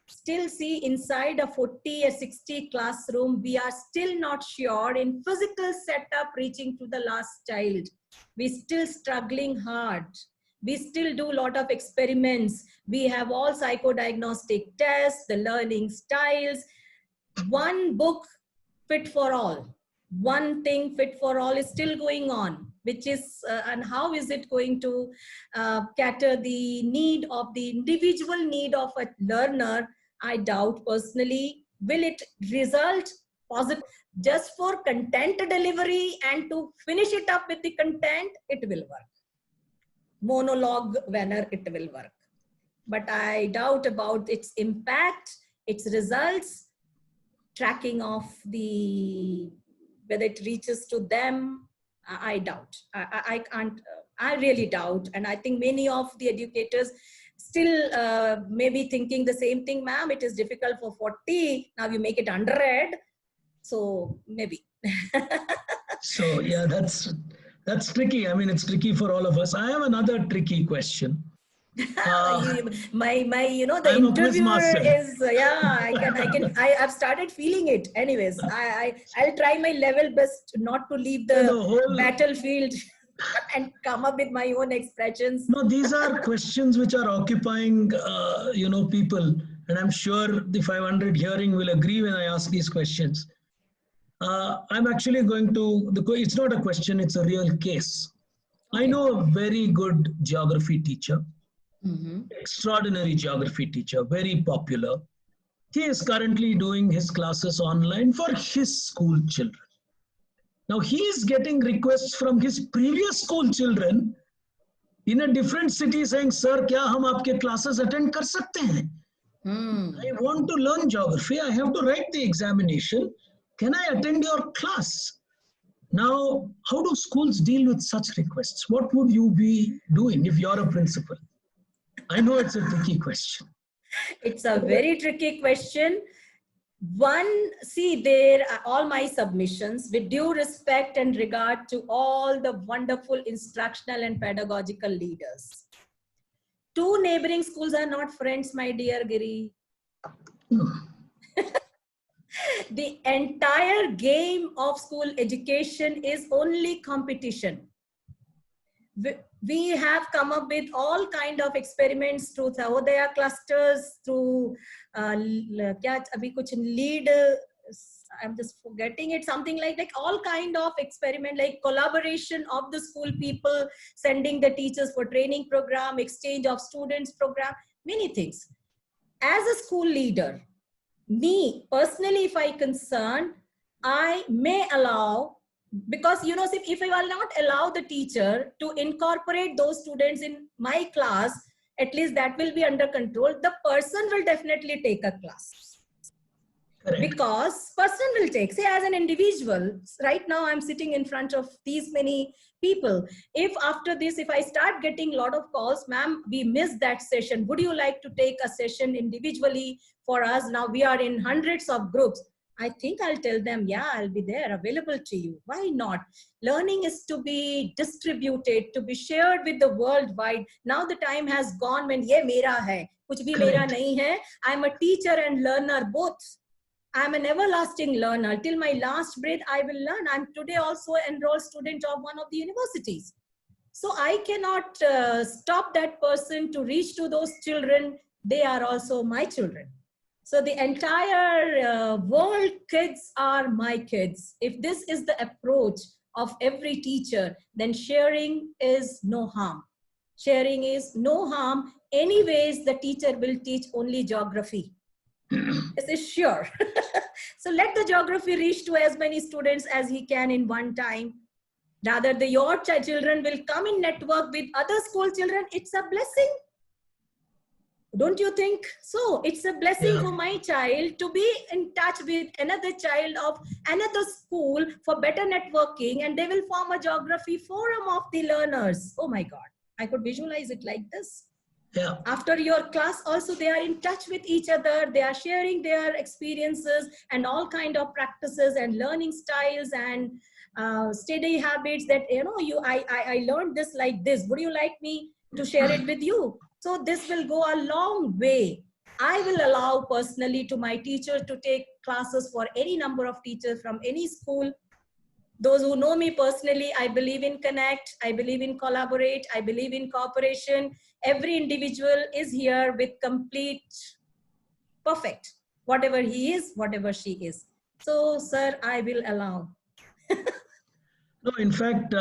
Still see inside a 40 or 60 classroom, we are still not sure in physical setup reaching to the last child. We still struggling hard. We still do a lot of experiments. We have all psychodiagnostic tests, the learning styles. One book fit for all. One thing fit for all is still going on, which is, and how is it going to cater the need of the individual need of a learner? I doubt personally. Will it result positive just for content delivery and to finish it up with the content? It will work. Monologue manner, it will work. But I doubt about its impact, its results, tracking of the, whether it reaches to them. I doubt. I can't, I really doubt. And I think many of the educators still may be thinking the same thing, ma'am, it is difficult for 40, now you make it 100. So maybe. So yeah, that's tricky. I mean, it's tricky for all of us. I have another tricky question. My the interviewer is I've started feeling it. Anyways, I'll try my level best not to leave the whole battlefield and come up with my own expressions. No, these are questions which are occupying people, and I'm sure the 500 hearing will agree when I ask these questions. I'm actually going to, it's not a question, it's a real case. Okay. I know a very good geography teacher, extraordinary geography teacher, very popular. He is currently doing his classes online for his school children. Now he is getting requests from his previous school children in a different city saying, "Sir, kya hum aapke classes attend kar sakte hain? I want to learn geography. I have to write the examination. Can I attend your class?" Now, how do schools deal with such requests? What would you be doing if you're a principal? I know it's a tricky question. It's a very tricky question. One, see, there are all my submissions with due respect and regard to all the wonderful instructional and pedagogical leaders. Two neighboring schools are not friends, my dear Giri. The entire game of school education is only competition. We have come up with all kind of experiments through Sahodaya clusters, through lead, I'm just forgetting it, something like all kind of experiment, like collaboration of the school people, sending the teachers for training program, exchange of students program, many things. As a school leader, me personally, if I concern, I may allow, because if I will not allow the teacher to incorporate those students in my class, at least that will be under control. The person will definitely take a class. Correct. Because person will take, say as an individual, right now I'm sitting in front of these many people. If after this, if I start getting a lot of calls, ma'am, we missed that session, would you like to take a session individually for us? Now we are in hundreds of groups. I think I'll tell them, yeah, I'll be there available to you. Why not? Learning is to be distributed, to be shared with the worldwide. Now the time has gone when ye mera hai, kuch bhi mera nahi hai. I'm a teacher and learner both. I'm an everlasting learner. Till my last breath, I will learn. I'm today also enrolled student of one of the universities. So I cannot stop that person to reach to those children. They are also my children. So the entire world kids are my kids. If this is the approach of every teacher, then sharing is no harm. Sharing is no harm. Anyways, the teacher will teach only geography. This is sure. So let the geography reach to as many students as he can in one time. Rather, your children will come in network with other school children. It's a blessing. Don't you think so? It's a blessing for my child to be in touch with another child of another school for better networking, and they will form a geography forum of the learners. Oh my God, I could visualize it like this. Yeah. After your class also, they are in touch with each other. They are sharing their experiences and all kind of practices and learning styles and study habits that, I learned this like this. Would you like me to share it with you? So this will go a long way. I will allow personally to my teacher to take classes for any number of teachers from any school. Those who know me personally, I believe in connect, I believe in collaborate, I believe in cooperation. Every individual is here with complete, perfect, whatever he is, whatever she is. So, sir, I will allow. No, in fact,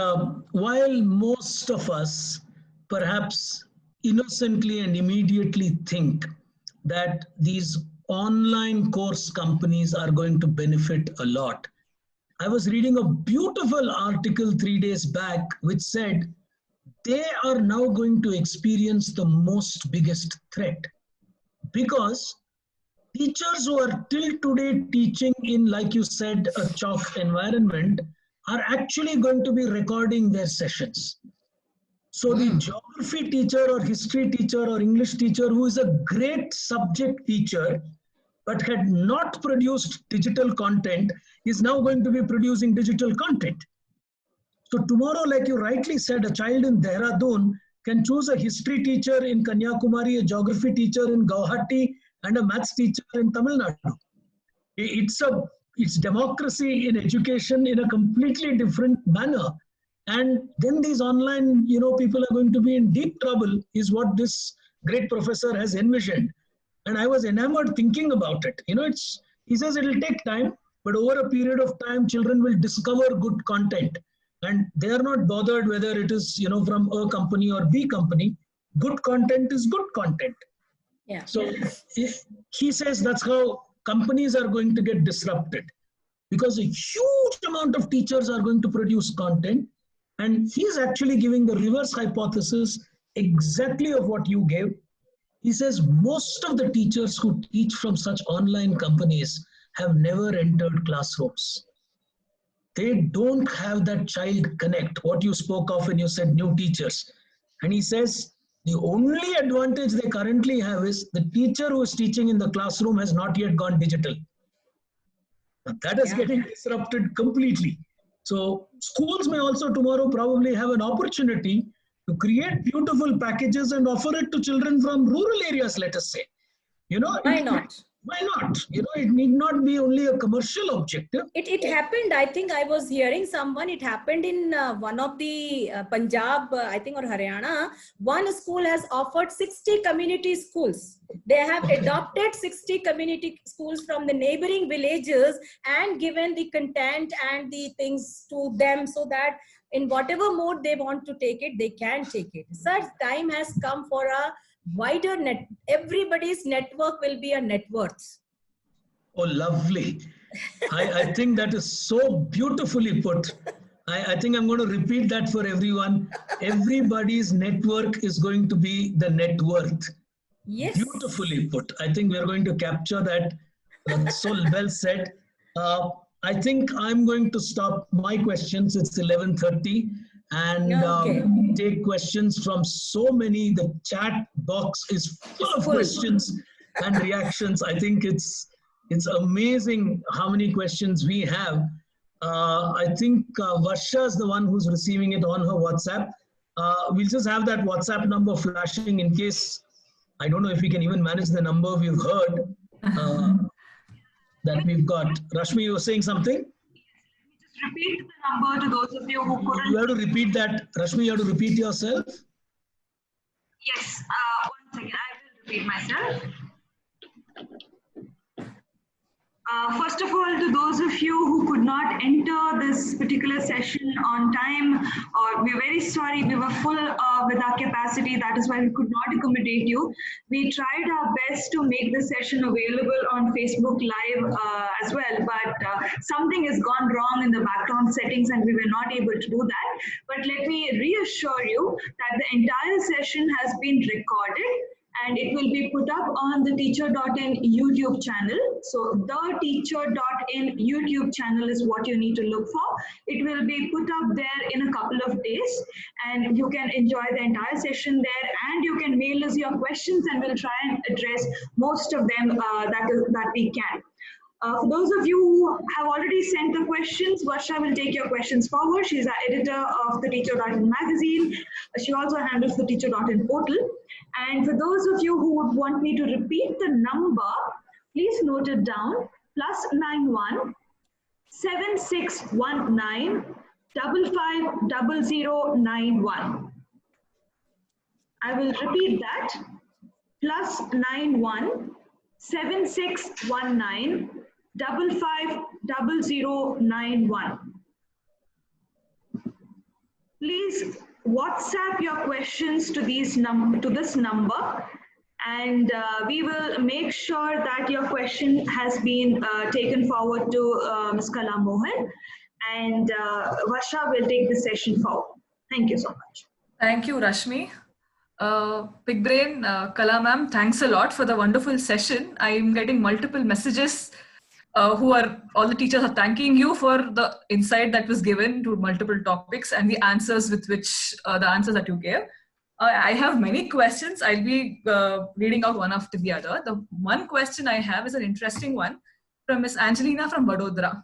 while most of us perhaps innocently and immediately think that these online course companies are going to benefit a lot, I was reading a beautiful article 3 days back which said they are now going to experience the most biggest threat, because teachers who are till today teaching in, like you said, a chalk environment are actually going to be recording their sessions. So the geography teacher or history teacher or English teacher who is a great subject teacher but had not produced digital content is now going to be producing digital content. So tomorrow, like you rightly said, a child in Dehradun can choose a history teacher in Kanyakumari, a geography teacher in Guwahati, and a maths teacher in Tamil Nadu. It's democracy in education in a completely different manner. And then these online, people are going to be in deep trouble, is what this great professor has envisioned. And I was enamored thinking about it. He says it'll take time, but over a period of time, children will discover good content. And they are not bothered whether it is, from A company or B company. Good content is good content. Yeah. So he says that's how companies are going to get disrupted, because a huge amount of teachers are going to produce content. And he's actually giving the reverse hypothesis exactly of what you gave. He says most of the teachers who teach from such online companies have never entered classrooms. They don't have that child connect, what you spoke of when you said new teachers. And he says the only advantage they currently have is the teacher who is teaching in the classroom has not yet gone digital. That is getting disrupted completely. So schools may also tomorrow probably have an opportunity to create beautiful packages and offer it to children from rural areas, let us say. Why not? Why not? It need not be only a commercial objective. It happened, I think I was hearing someone, it happened in one of the Punjab, I think, or Haryana. One school has offered 60 community schools. They have adopted 60 community schools from the neighboring villages and given the content and the things to them so that in whatever mode they want to take it, they can take it. Such time has come for a wider net. Everybody's network will be a net worth. Oh, lovely. I think that is so beautifully put. I think I'm going to repeat that for everyone. Everybody's network is going to be the net worth. Yes. Beautifully put. I think we're going to capture that That's so well said. I think I'm going to stop my questions. It's 11:30, and Okay. take questions from so many. The chat box is full of Full. questions and reactions. I think it's amazing how many questions we have. I think Varsha is the one who's receiving it on her WhatsApp. We'll just have that WhatsApp number flashing in case. I don't know if we can even manage the number we've heard that we've got. Rashmi, you were saying something? Just repeat the number to those of you who You couldn't. have to repeat that. Rashmi, you have to repeat yourself. Yes, 1 second, I will repeat myself. First of all, to those of you who could not enter this particular session on time, we're very sorry, we were full with our capacity. That is why we could not accommodate you. We tried our best to make the session available on Facebook Live as well, but something has gone wrong in the background settings and we were not able to do that. But let me reassure you that the entire session has been recorded and it will be put up on the teacher.in YouTube channel. So the teacher.in YouTube channel is what you need to look for. It will be put up there in a couple of days and you can enjoy the entire session there, and you can mail us your questions and we'll try and address most of them that we can. For those of you who have already sent the questions, Varsha will take your questions forward. She's our editor of the teacher.in magazine. She also handles the teacher.in portal. And for those of you who would want me to repeat the number, please note it down: +91 7619 550091. I will repeat that: +91 7619 550091. Please WhatsApp your questions to this number, and we will make sure that your question has been taken forward to Ms. Kala Mohan, and Varsha will take the session forward. Thank you so much. Thank you, Rashmi. Big Brain, Kala ma'am, thanks a lot for the wonderful session. I'm getting multiple messages all the teachers are thanking you for the insight that was given to multiple topics and the answers the answers that you gave. I have many questions. I'll be reading out one after the other. The one question I have is an interesting one from Miss Angelina from Vadodara.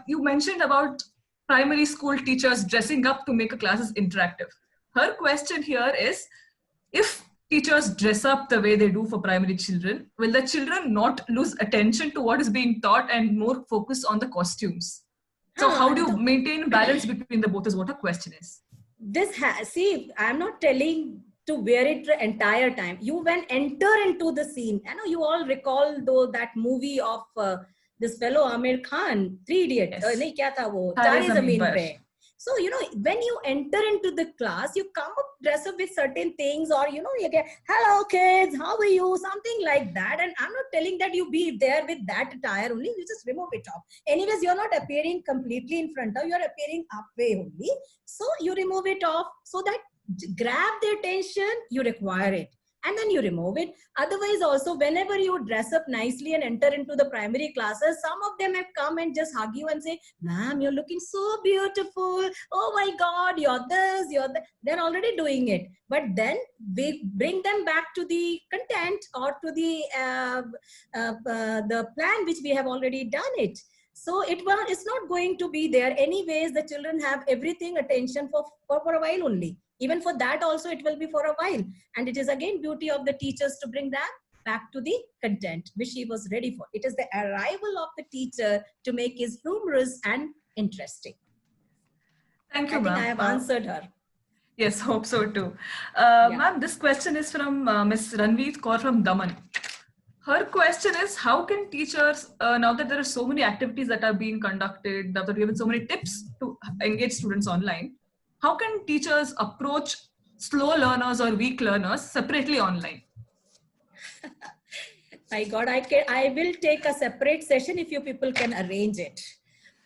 You mentioned about primary school teachers dressing up to make a classes interactive. Her question here is, if teachers dress up the way they do for primary children, will the children not lose attention to what is being taught and more focus on the costumes? So how do you maintain balance between the both is what her question is. See, I'm not telling to wear it the entire time. You enter into the scene. I know you all recall though that movie of this fellow Amir Khan, 3 Idiots. Nahi kya tha wo? Tare Zameen Pe. So, when you enter into the class, you come up dress up with certain things, or, you get, hello kids, how are you? Something like that. And I'm not telling that you be there with that attire only. You just remove it off. Anyways, you're not appearing completely in front of, you're appearing halfway only. So you remove it off so that grab the attention, you require it. And then you remove it. Otherwise also, whenever you dress up nicely and enter into the primary classes, some of them have come and just hug you and say, ma'am, you're looking so beautiful. Oh my God, you're this, you're that. They're already doing it. But then we bring them back to the content or to the plan which we have already done it. So it's not going to be there. Anyways, the children have everything attention for a while only. Even for that also, it will be for a while. And it is again beauty of the teachers to bring that back to the content which she was ready for. It is the arrival of the teacher to make it humorous and interesting. Thank you, ma'am. I think I have answered her. Yes, hope so too. Ma'am, this question is from Ms. Ranveer Kaur from Daman. Her question is, how can teachers, now that there are so many activities that are being conducted, now that we have so many tips to engage students online, how can teachers approach slow learners or weak learners separately online? My God, I will take a separate session if you people can arrange it.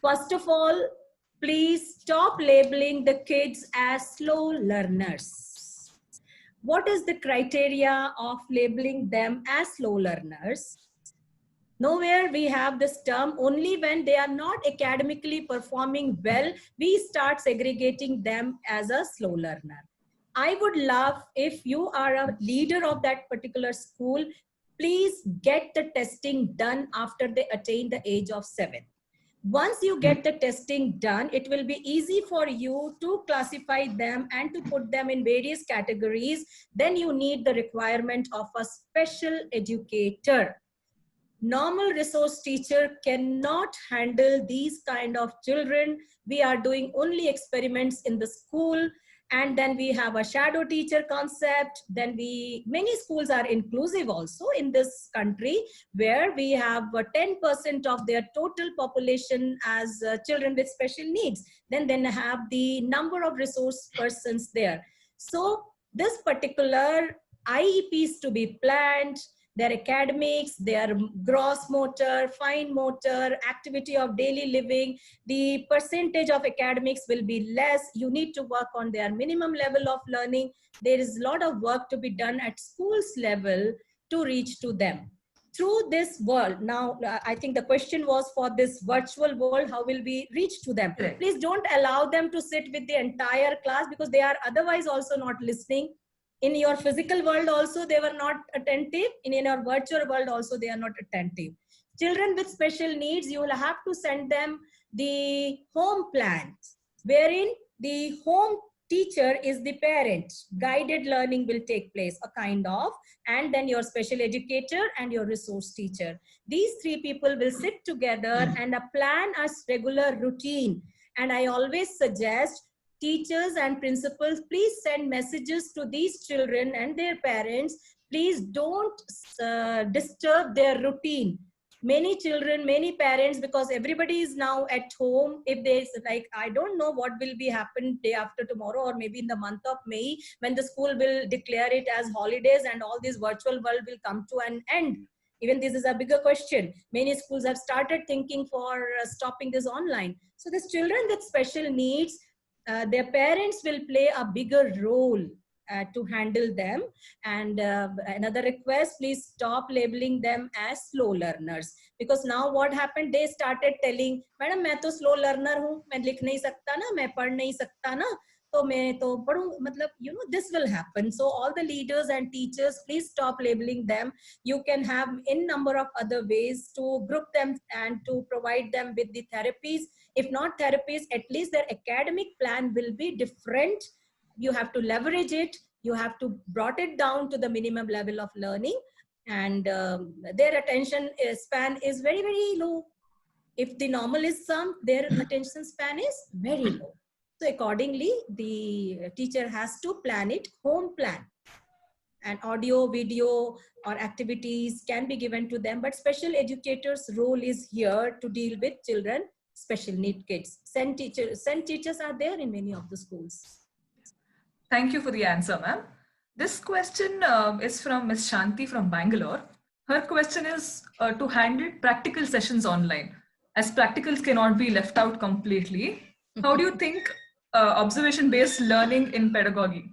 First of all, please stop labeling the kids as slow learners. What is the criteria of labeling them as slow learners? Nowhere we have this term. Only when they are not academically performing well, we start segregating them as a slow learner. I would love, if you are a leader of that particular school, please get the testing done after they attain the age of 7. Once you get the testing done, it will be easy for you to classify them and to put them in various categories. Then you need the requirement of a special educator. Normal resource teacher cannot handle these kind of children. We are doing only experiments in the school. And then we have a shadow teacher concept. Then many schools are inclusive also in this country, where we have 10% of their total population as children with special needs. Then have the number of resource persons there. So this particular IEPs to be planned, their academics, their gross motor, fine motor, activity of daily living, the percentage of academics will be less. You need to work on their minimum level of learning. There is a lot of work to be done at schools level to reach to them. Through this world, now I think the question was for this virtual world, how will we reach to them? Please don't allow them to sit with the entire class, because they are otherwise also not listening. In your physical world also, they were not attentive. In your virtual world also, they are not attentive. Children with special needs, you will have to send them the home plans, wherein the home teacher is the parent. Guided learning will take place, a kind of, and then your special educator and your resource teacher. These three people will sit together and plan a regular routine. And I always suggest teachers and principals, please send messages to these children and their parents. Please don't disturb their routine. Many children, many parents, because everybody is now at home, if they like, I don't know what will be happen day after tomorrow, or maybe in the month of May, when the school will declare it as holidays and all this virtual world will come to an end. Even this is a bigger question. Many schools have started thinking for stopping this online. So these children with special needs, their parents will play a bigger role to handle them. And another request, please stop labeling them as slow learners, because now what happened, they started telling, madam मैं तो slow learner हूँ, मैं लिख नहीं सकता ना, मैं पढ़ नहीं सकता ना, तो मैं तो पढ़ूँ, मतलब, you know, this will happen. So all the leaders and teachers, please stop labeling them. You can have in number of other ways to group them and to provide them with the therapies. If not therapies, at least their academic plan will be different. You have to leverage it. You have to brought it down to the minimum level of learning, and their attention span is very, very low. If the normal is some, their attention span is very low. So accordingly, the teacher has to plan it, home plan. And audio, video, or activities can be given to them, but special educators' role is here to deal with children, special need kids. Send teachers are there in many of the schools. Thank you for the answer, ma'am. This question is from Ms. Shanti from Bangalore. Her question is to handle practical sessions online, as practicals cannot be left out completely. How do you think observation-based learning in pedagogy?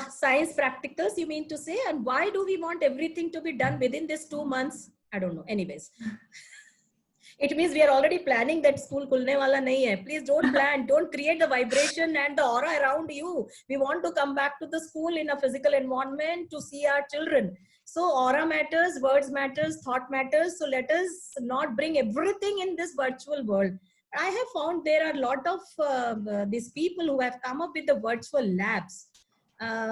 Science practicals, you mean to say? And why do we want everything to be done within this 2 months? I don't know. Anyways. It means we are already planning that school khulne wala nahi hai. Please don't plan, don't create the vibration and the aura around you. We want to come back to the school in a physical environment to see our children. So aura matters, words matters, thought matters. So let us not bring everything in this virtual world. I have found there are a lot of these people who have come up with the virtual labs.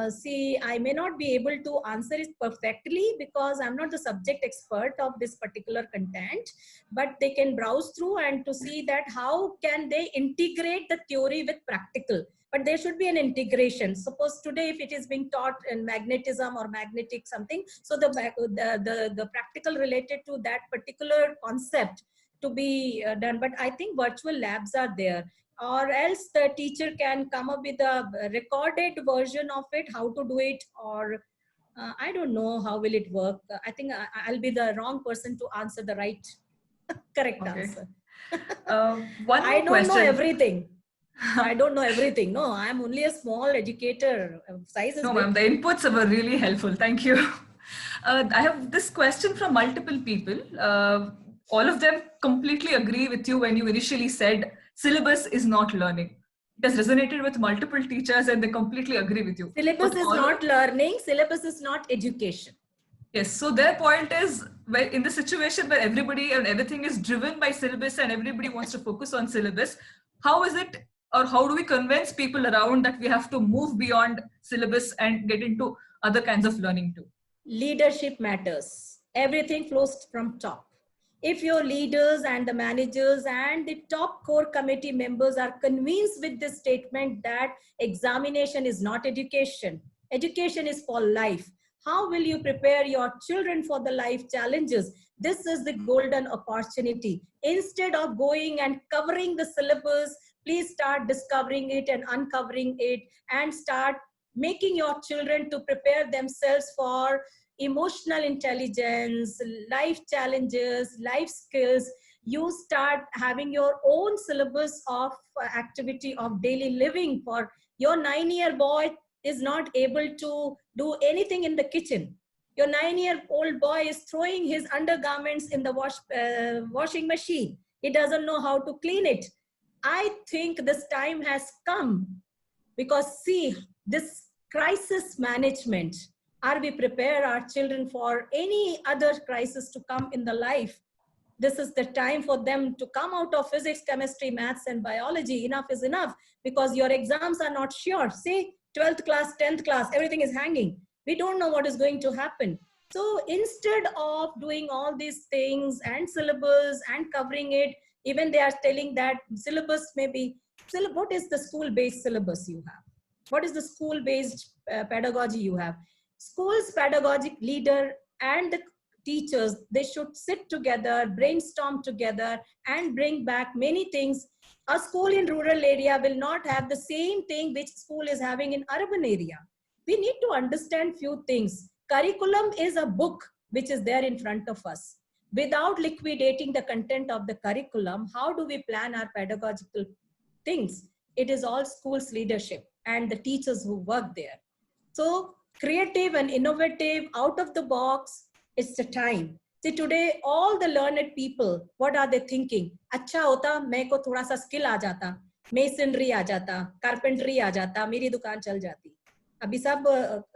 See, I may not be able to answer it perfectly because I'm not the subject expert of this particular content, but they can browse through and to see that how can they integrate the theory with practical. But there should be an integration. Suppose today, if it is being taught in magnetism or magnetic something, so the practical related to that particular concept to be done. But I think virtual labs are there. Or else the teacher can come up with a recorded version of it, how to do it, or I don't know how will it work. I think I'll be the wrong person to answer the right, correct answer. I don't know everything. I don't know everything. No, I'm only a small educator. Size is no, big. ma'am, the inputs were really helpful. Thank you. I have this question from multiple people. All of them completely agree with you when you initially said syllabus is not learning. It has resonated with multiple teachers and they completely agree with you. Syllabus is not learning, syllabus is not education. Yes, so their point is, well, in the situation where everybody and everything is driven by syllabus and everybody wants to focus on syllabus, how is it, or how do we convince people around that we have to move beyond syllabus and get into other kinds of learning too? Leadership matters. Everything flows from top. If your leaders and the managers and the top core committee members are convinced with this statement that examination is not education, education is for life, how will you prepare your children for the life challenges? This is the golden opportunity. Instead of going and covering the syllabus, please start discovering it and uncovering it and start making your children to prepare themselves for emotional intelligence, life challenges, life skills. You start having your own syllabus of activity of daily living. For your 9-year boy is not able to do anything in the kitchen. Your 9-year-old boy is throwing his undergarments in the washing machine. He doesn't know how to clean it. I think this time has come because see, this crisis management, are we prepare our children for any other crisis to come in the life? This is the time for them to come out of physics, chemistry, maths, and biology. Enough is enough because your exams are not sure. See, 12th class, 10th class, everything is hanging. We don't know what is going to happen. So instead of doing all these things and syllabus and covering it, even they are telling that syllabus may be, what is the school-based syllabus you have? What is the school-based pedagogy you have? School's pedagogic leader and the teachers, they should sit together, brainstorm together and bring back many things. A school in rural area will not have the same thing which school is having in urban area. We need to understand few things. Curriculum is a book which is there in front of us. Without liquidating the content of the curriculum, how do we plan our pedagogical things? It is all school's leadership and the teachers who work there. So creative and innovative, out of the box, it's the time. See, today, all the learned people, what are they thinking? अच्छा होता, मेरे को थोड़ा सा skill आ जाता, masonry आ जाता, carpentry आ जाता, मेरी दुकान चल जाती. अभी सब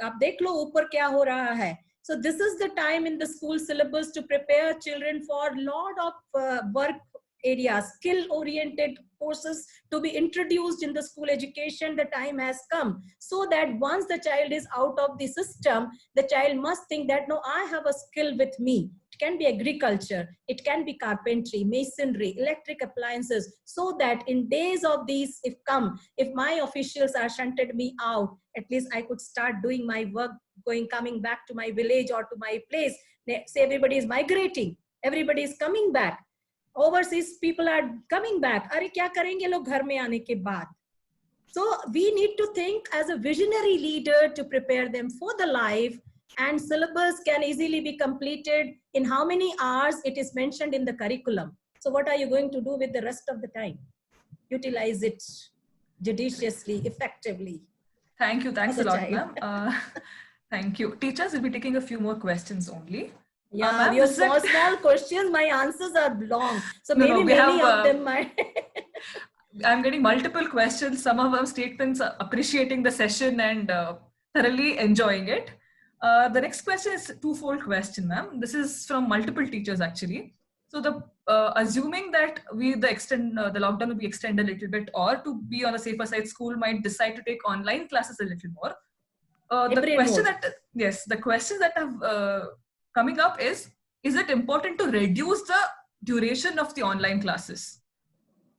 आप देख लो ऊपर क्या हो रहा है. So this is the time in the school syllabus to prepare children for lot of work areas, skill-oriented courses to be introduced in the school education. The time has come so that once the child is out of the system, the child must think that, no, I have a skill with me. It can be agriculture, it can be carpentry, masonry, electric appliances, so that in days of these, if my officials are shunted me out, at least I could start doing my work, coming back to my village or to my place. Say everybody is migrating, everybody is coming back. Overseas people are coming back. अरे क्या करेंगे लोग घर में आने के बाद? So we need to think as a visionary leader to prepare them for the life, and syllabus can easily be completed in how many hours it is mentioned in the curriculum. So what are you going to do with the rest of the time? Utilize it judiciously, effectively. Thank you. Thanks a lot, ma'am. Thank you. Teachers, we'll be taking a few more questions only. Yeah, your small questions, my answers are long. So maybe many of them might. I'm getting multiple questions. Some of them statements appreciating the session and thoroughly enjoying it. The next question is a twofold question, ma'am. This is from multiple teachers actually. So the assuming that the lockdown will be extended a little bit, or to be on the safer side, school might decide to take online classes a little more. The question that have coming up is it important to reduce the duration of the online classes?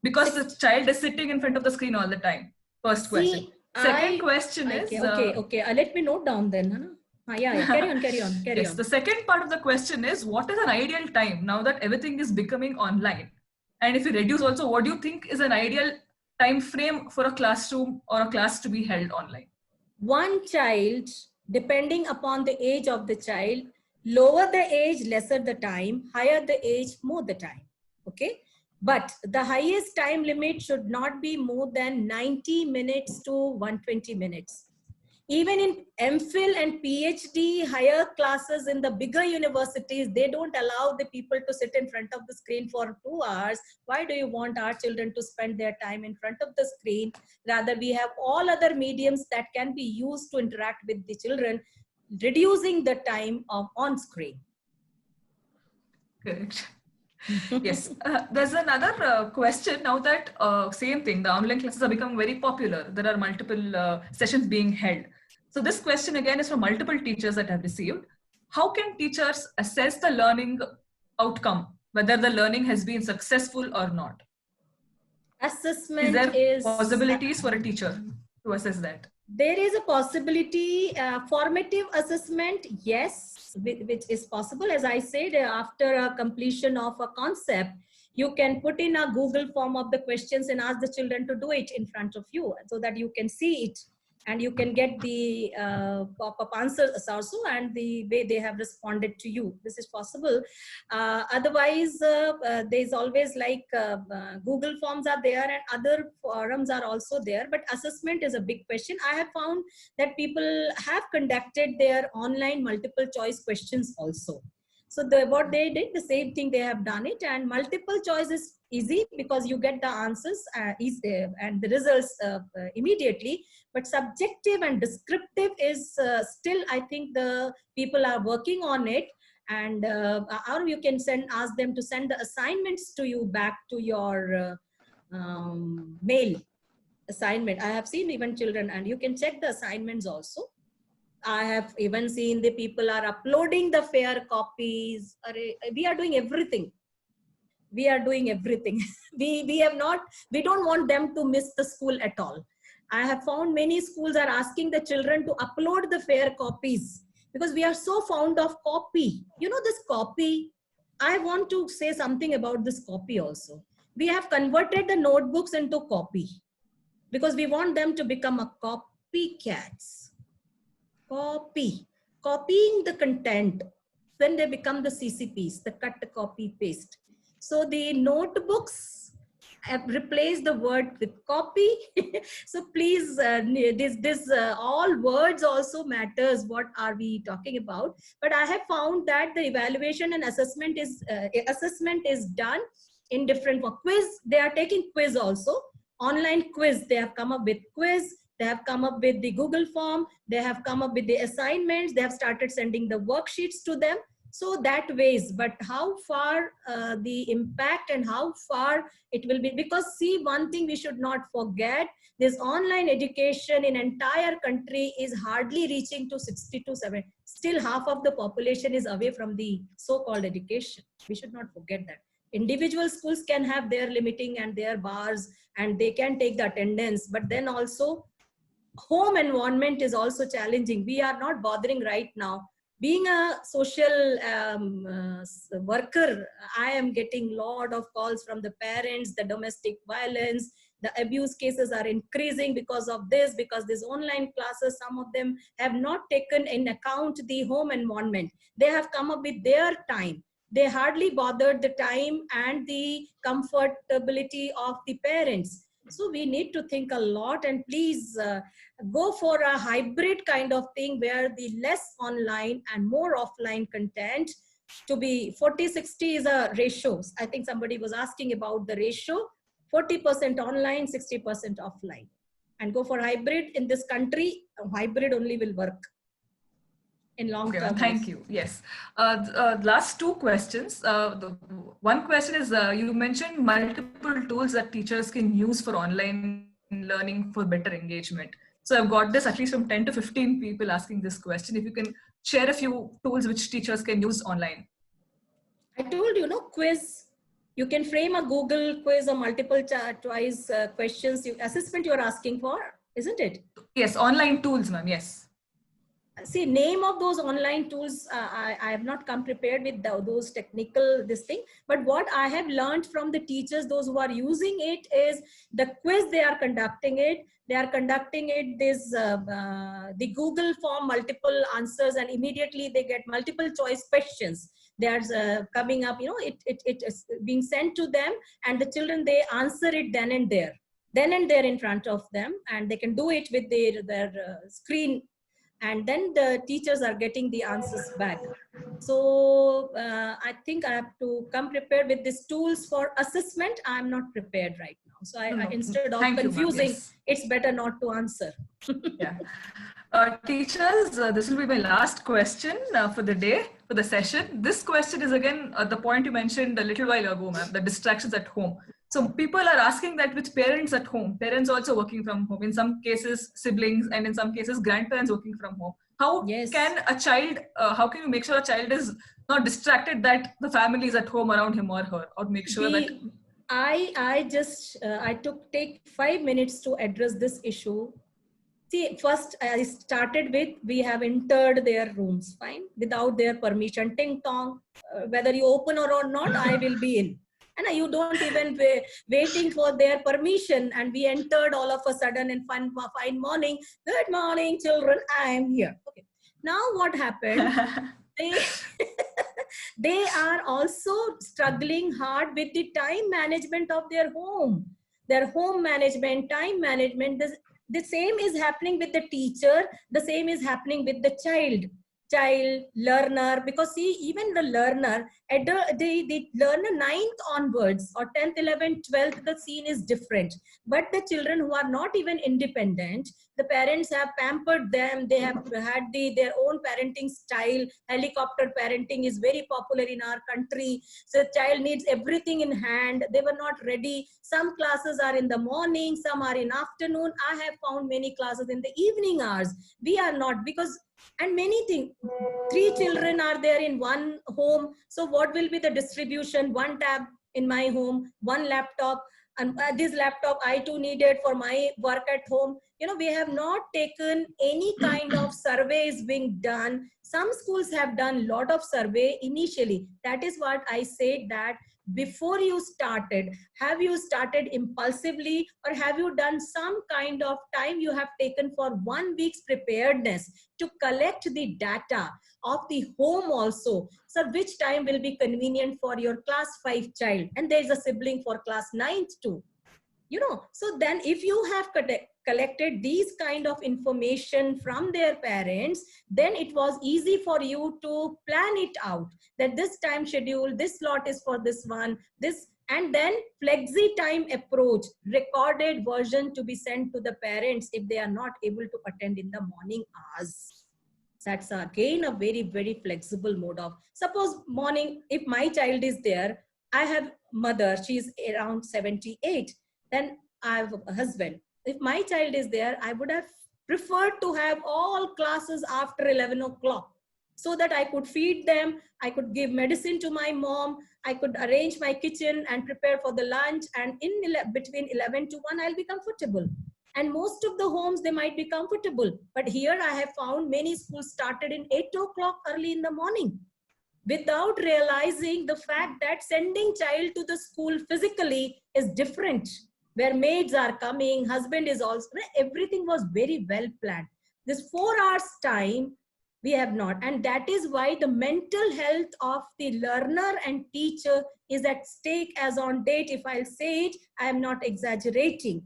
Because the child is sitting in front of the screen all the time. First question. Second question is... Okay. Let me note down then. Huh? Yeah. Carry on. The second part of the question is, what is an ideal time now that everything is becoming online? And if you reduce also, what do you think is an ideal time frame for a classroom or a class to be held online? One child, depending upon the age of the child, lower the age, lesser the time, higher the age, more the time. Okay. But the highest time limit should not be more than 90 minutes to 120 minutes. Even in MPhil and PhD higher classes in the bigger universities, they don't allow the people to sit in front of the screen for 2 hours. Why do you want our children to spend their time in front of the screen? Rather, we have all other mediums that can be used to interact with the children, reducing the time of on screen. Correct. Yes, there's another question now that same thing, the online classes are becoming very popular. There are multiple sessions being held. So this question again is from multiple teachers that I've received. How can teachers assess the learning outcome, whether the learning has been successful or not? Assessment is there possibilities for a teacher to assess that? There is a possibility, formative assessment, yes, which is possible. As I said, after a completion of a concept, you can put in a Google form of the questions and ask the children to do it in front of you so that you can see it and you can get the pop-up answers also and the way they have responded to you. This is possible. Otherwise, there's always like Google forms are there and other forums are also there, but assessment is a big question. I have found that people have conducted their online multiple choice questions also. So what they did, the same thing they have done it, and multiple choice is easy because you get the answers and the results immediately. But subjective and descriptive is still, I think the people are working on it, and or you can ask them to send the assignments to you back to your mail assignment. I have seen even children, and you can check the assignments also. I have even seen the people are uploading the fair copies. We are doing everything. We are doing everything. we don't want them to miss the school at all. I have found many schools are asking the children to upload the fair copies because we are so fond of copy. You know, this copy, I want to say something about this copy also. We have converted the notebooks into copy because we want them to become a copycats. Copying the content, then they become the CCPs, the cut, copy, paste. So the notebooks have replaced the word with copy. So please, all words also matters. What are we talking about? But I have found that the evaluation and assessment is done in different quiz. They are taking quiz also. Online quiz, they have come up with quiz. They have come up with the Google form. They have come up with the assignments. They have started sending the worksheets to them. So that ways, but how far the impact and how far it will be, because see, one thing we should not forget, this online education in entire country is hardly reaching to 60 to 70. Still half of the population is away from the so-called education. We should not forget that. Individual schools can have their limiting and their bars and they can take the attendance, but then also home environment is also challenging. We are not bothering right now. Being a social worker, I am getting a lot of calls from the parents, the domestic violence, the abuse cases are increasing because of this, because these online classes, some of them have not taken in account the home environment. They have come up with their time. They hardly bothered the time and the comfortability of the parents. So we need to think a lot, and please go for a hybrid kind of thing where the less online and more offline content to be 40-60 is a ratio. I think somebody was asking about the ratio, 40% online, 60% offline, and go for hybrid. In this country, hybrid only will work in long term. Okay, thank you. Yes. Last two questions. One question is, you mentioned multiple tools that teachers can use for online learning for better engagement. So I've got this at least from 10 to 15 people asking this question. If you can share a few tools which teachers can use online. I told you, quiz. You can frame a Google quiz or multiple choice questions. Assessment you're asking for, isn't it? Yes, online tools, ma'am. Yes. See, name of those online tools, I have not come prepared with those technical this thing, but what I have learned from the teachers, those who are using it, is the quiz they are conducting it. They are conducting it the Google form, multiple answers, and immediately they get multiple choice questions. There's coming up, it is being sent to them, and the children, they answer it then and there in front of them, and they can do it with their screen and then the teachers are getting the answers back. So I think I have to come prepared with these tools for assessment. I'm not prepared right now. So instead of Thank you, confusing, yes. it's better not to answer. Yeah. Teachers, this will be my last question for the day, for the session. This question is again the point you mentioned a little while ago, ma'am, the distractions at home. So people are asking that with parents at home, parents also working from home, in some cases siblings, and in some cases grandparents working from home. How can a child, how can you make sure a child is not distracted, that the family is at home around him or her, or make sure that... I take 5 minutes to address this issue. See, first I started with, we have entered their rooms, fine, without their permission, ting tong, whether you open or not, I will be in. And you don't even waiting for their permission, and we entered all of a sudden in fine morning. Good morning, children, I am here. Okay. Now what happened? They are also struggling hard with the time management of their home. Their home management, time management, the same is happening with the teacher, the same is happening with the child, learner, because see, even the learner, at the learner 9th onwards or 10th, 11th, 12th, the scene is different. But the children who are not even independent, the parents have pampered them, they have had their own parenting style. Helicopter parenting is very popular in our country. So the child needs everything in hand. They were not ready. Some classes are in the morning, some are in afternoon. I have found many classes in the evening hours. We are not, because, and many things. 3 children are there in one home. So what will be the distribution? 1 tab in my home, 1 laptop. And this laptop I too needed for my work at home. You know, we have not taken any kind of surveys being done. Some schools have done a lot of survey initially. That is what I said, that before you started, have you started impulsively, or have you done some kind of time you have taken for 1 week's preparedness to collect the data of the home also? So which time will be convenient for your class 5 child, and there is a sibling for class 9th too, you know. So then if you have collected these kind of information from their parents, then it was easy for you to plan it out, that this time schedule, this slot is for this one, this, and then flexi time approach, recorded version to be sent to the parents if they are not able to attend in the morning hours. That's again a very, very flexible mode of, suppose morning, if my child is there, I have mother, she is around 78, then I have a husband. If my child is there, I would have preferred to have all classes after 11 o'clock, so that I could feed them, I could give medicine to my mom, I could arrange my kitchen and prepare for the lunch, and in between 11 to 1, I'll be comfortable. And most of the homes, they might be comfortable. But here I have found many schools started in 8 o'clock early in the morning, without realizing the fact that sending child to the school physically is different, where maids are coming, husband is also, everything was very well planned. This 4 hours time, we have not. And that is why the mental health of the learner and teacher is at stake as on date. If I'll say it, I am not exaggerating.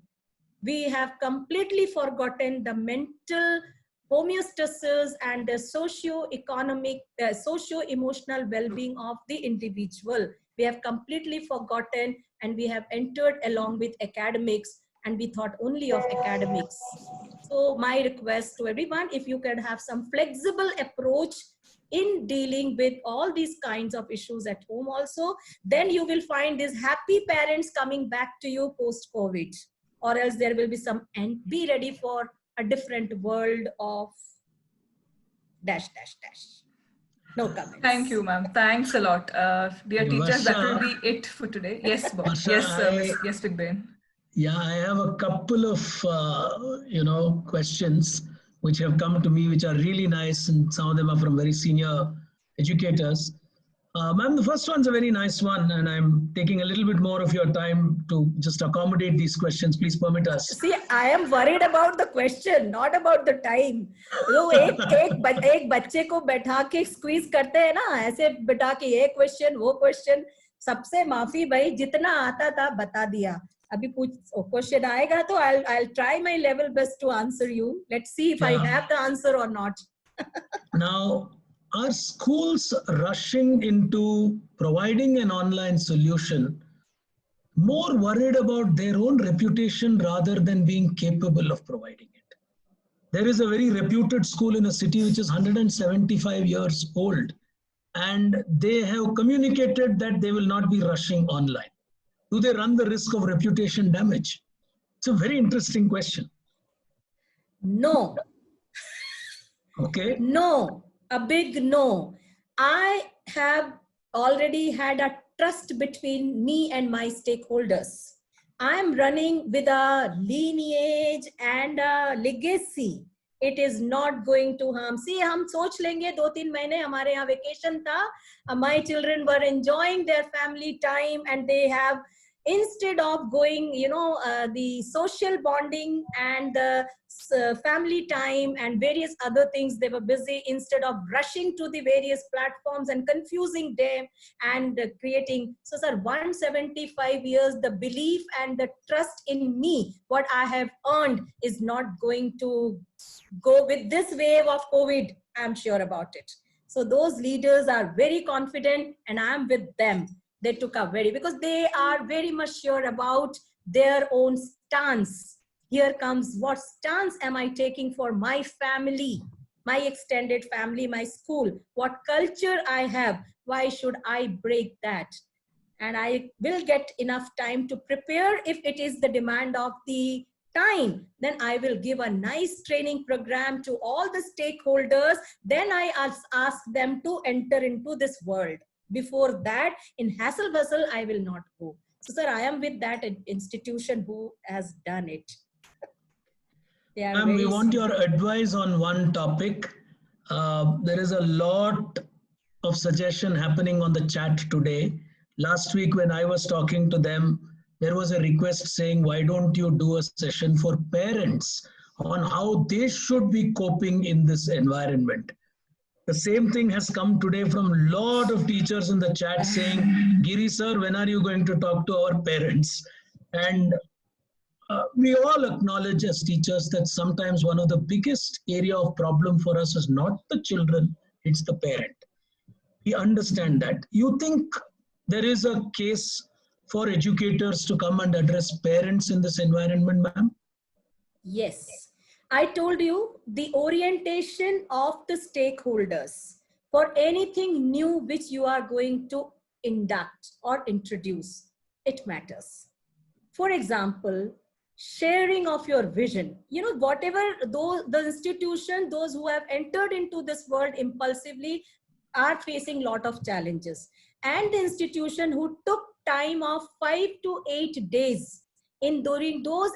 We have completely forgotten the mental homeostasis and the socio-economic, socio-emotional well-being of the individual. We have completely forgotten, and we have entered along with academics, and we thought only of academics. So my request to everyone, if you can have some flexible approach in dealing with all these kinds of issues at home also, then you will find these happy parents coming back to you post-COVID, or else there will be some, and be ready for a different world of ... No comments. Thank you, ma'am. Thanks a lot. Dear teachers, that will be it for today. Yes, yes, Big Brain. Yeah, I have a couple of, questions which have come to me, which are really nice, and some of them are from very senior educators. Ma'am, the first one's a very nice one, and I'm taking a little bit more of your time to just accommodate these questions. Please permit us. See, I am worried about the question, not about the time. So, एक बच्चे को बैठा के squeeze करते हैं ना, ऐसे बैठा के ये question, वो question, सबसे माफी भाई, जितना आता था बता दिया. अभी क्वेश्चन आएगा तो I'll try my level best to answer you. Let's see if I have the answer or not. Now, are schools rushing into providing an online solution more worried about their own reputation rather than being capable of providing it? There is a very reputed school in a city which is 175 years old, and they have communicated that they will not be rushing online. Do they run the risk of reputation damage? It's a very interesting question. No. Okay. No, a big no. I have already had a trust between me and my stakeholders. I'm running with a lineage and a legacy. It is not going to harm. See, हम सोच लेंगे 2-3 महीने हमारे यहाँ vacation था. My children were enjoying their family time, and they have, instead of going, the social bonding and the family time and various other things, they were busy, instead of rushing to the various platforms and confusing them and creating. So sir, 175 years, the belief and the trust in me, what I have earned, is not going to go with this wave of COVID. I'm sure about it. So those leaders are very confident, and I'm with them. They took a because they are very much sure about their own stance. Here comes, what stance am I taking for my family, my extended family, my school? What culture I have? Why should I break that? And I will get enough time to prepare. If it is the demand of the time, then I will give a nice training program to all the stakeholders. Then I ask them to enter into this world. Before that, in hassle bustle, I will not go. So sir, I am with that institution who has done it. We want your advice on one topic. There is a lot of suggestion happening on the chat today. Last week when I was talking to them, there was a request saying, why don't you do a session for parents on how they should be coping in this environment? The same thing has come today from a lot of teachers in the chat saying, Giri sir, when are you going to talk to our parents? And we all acknowledge as teachers that sometimes one of the biggest area of problem for us is not the children, it's the parent. We understand that. You think there is a case for educators to come and address parents in this environment, ma'am? Yes. I told you, the orientation of the stakeholders for anything new which you are going to induct or introduce, it matters. For example, sharing of your vision. Whatever the institution, those who have entered into this world impulsively are facing a lot of challenges. And the institution who took time of 5 to 8 days, during those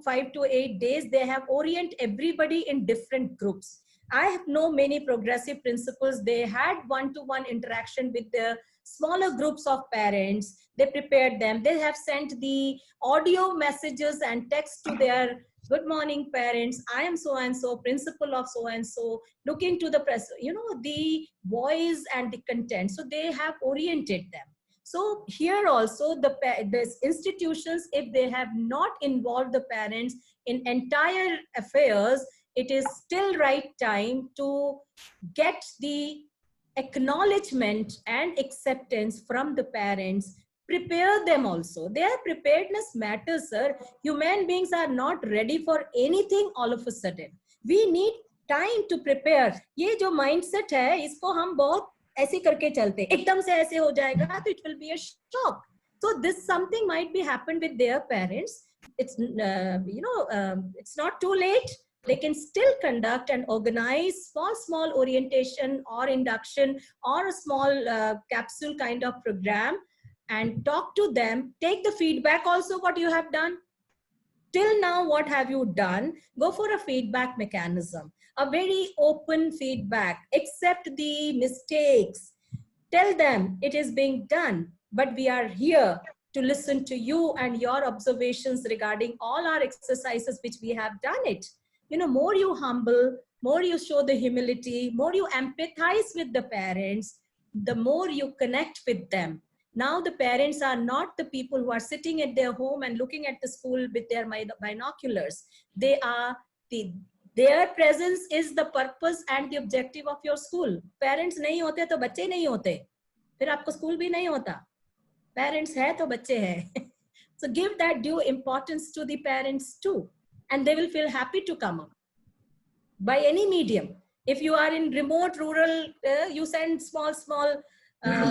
5 to 8 days, they have orient everybody in different groups. I know many progressive principals, they had one-to-one interaction with the smaller groups of parents. They prepared them. They have sent the audio messages and text to their good morning parents. I am so-and-so, principal of so-and-so, look into the press, the voice and the content. So they have oriented them. So here also, these institutions, if they have not involved the parents in entire affairs, it is still right time to get the acknowledgement and acceptance from the parents. Prepare them also. Their preparedness matters, sir. Human beings are not ready for anything all of a sudden. We need time to prepare. ये जो mindset है, इसको हम बहुत ऐसे करके चलते, एकदम से ऐसे हो जाएगा, तो it will be a shock. So this something might be happened with their parents. It's it's not too late. They can still conduct and organize small orientation or induction or a small capsule kind of program and talk to them. Take the feedback also what you have done. Till now, what have you done? Go for a feedback mechanism, a very open feedback. Accept the mistakes. Tell them it is being done, but we are here to listen to you and your observations regarding all our exercises which we have done it. More you humble, more you show the humility, more you empathize with the parents, the more you connect with them. Now the parents are not the people who are sitting at their home and looking at the school with their binoculars. They are their presence is the purpose and the objective of your school. Parents नहीं होते तो बच्चे नहीं होते, फिर आपको school भी नहीं होता. Parents है तो बच्चे हैं. So give that due importance to the parents too, and they will feel happy to come up by any medium. If you are in remote rural, you send small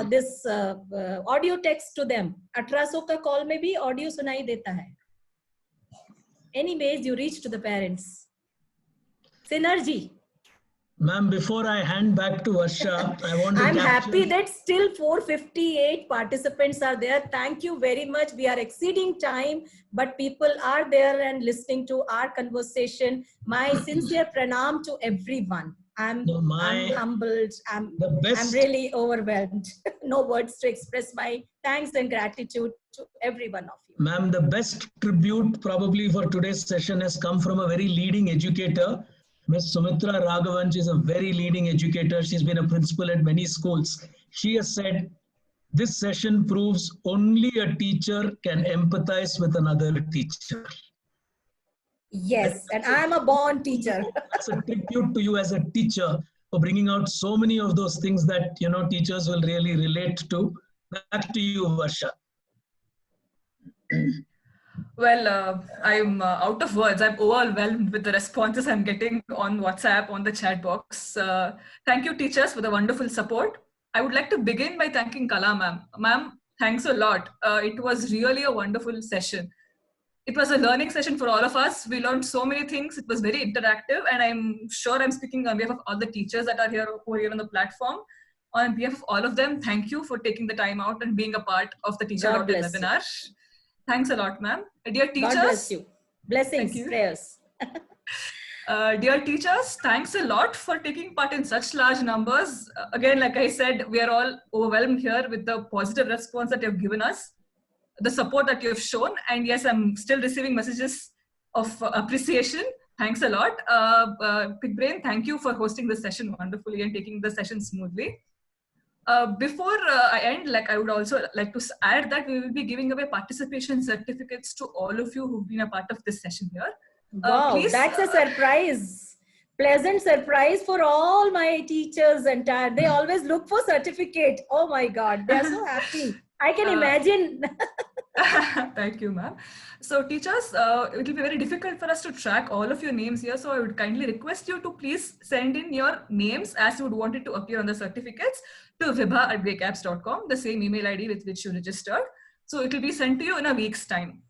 this audio text to them. 1800 का call में भी audio सुनाई देता है. Anyways, you reach to the parents. Synergy. Ma'am, before I hand back to Varsha, I want to I'm happy that still 458 participants are there. Thank you very much. We are exceeding time, but people are there and listening to our conversation. My sincere pranam to everyone. I'm humbled. I'm really overwhelmed. No words to express my thanks and gratitude to every one of you. Ma'am, the best tribute probably for today's session has come from a very leading educator. Ms. Sumitra Raghavan is a very leading educator. She's been a principal at many schools. She has said, this session proves only a teacher can empathize with another teacher. Yes, and I'm a born teacher. It's a tribute to you as a teacher for bringing out so many of those things that, you know, teachers will really relate to. Back to you, Varsha. Well, I'm out of words. I'm overwhelmed with the responses I'm getting on WhatsApp, on the chat box. Thank you, teachers, for the wonderful support. I would like to begin by thanking Kala ma'am. Ma'am, thanks a lot. It was really a wonderful session. It was a learning session for all of us. We learned so many things. It was very interactive, and I'm sure I'm speaking on behalf of all the teachers that are here, who are here on the platform. On behalf of all of them, thank you for taking the time out and being a part of the Teacher Outlet webinar. Thanks a lot, ma'am. Dear teachers. God bless you. Blessings, prayers. Dear teachers, thanks a lot for taking part in such large numbers. Again, like I said, we are all overwhelmed here with the positive response that you've given us, the support that you've shown. And yes, I'm still receiving messages of appreciation. Thanks a lot. Big Brain, thank you for hosting the session wonderfully and taking the session smoothly. Before I end, I would also like to add that we will be giving away participation certificates to all of you who've been a part of this session here. Wow, please, that's a surprise. Pleasant surprise for all my teachers and they always look for certificate. Oh my God, they're so happy. I can imagine. Thank you, ma'am. So teachers, it will be very difficult for us to track all of your names here. So I would kindly request you to please send in your names as you would want it to appear on the certificates to vibha@breakapps.com, the same email ID with which you registered. So it will be sent to you in a week's time.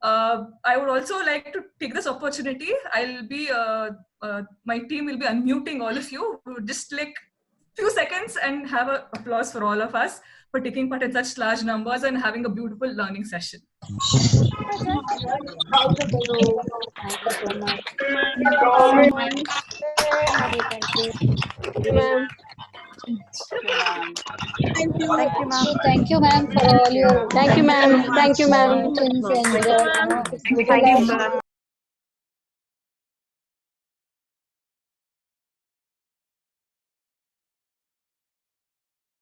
I would also like to take this opportunity. I'll be, my team will be unmuting all of you. Just like few seconds and have an applause for all of us for taking part in such large numbers and having a beautiful learning session. Thank you, ma'am. Thank you, ma'am, for all your. Thank you, ma'am. Thank you, ma'am.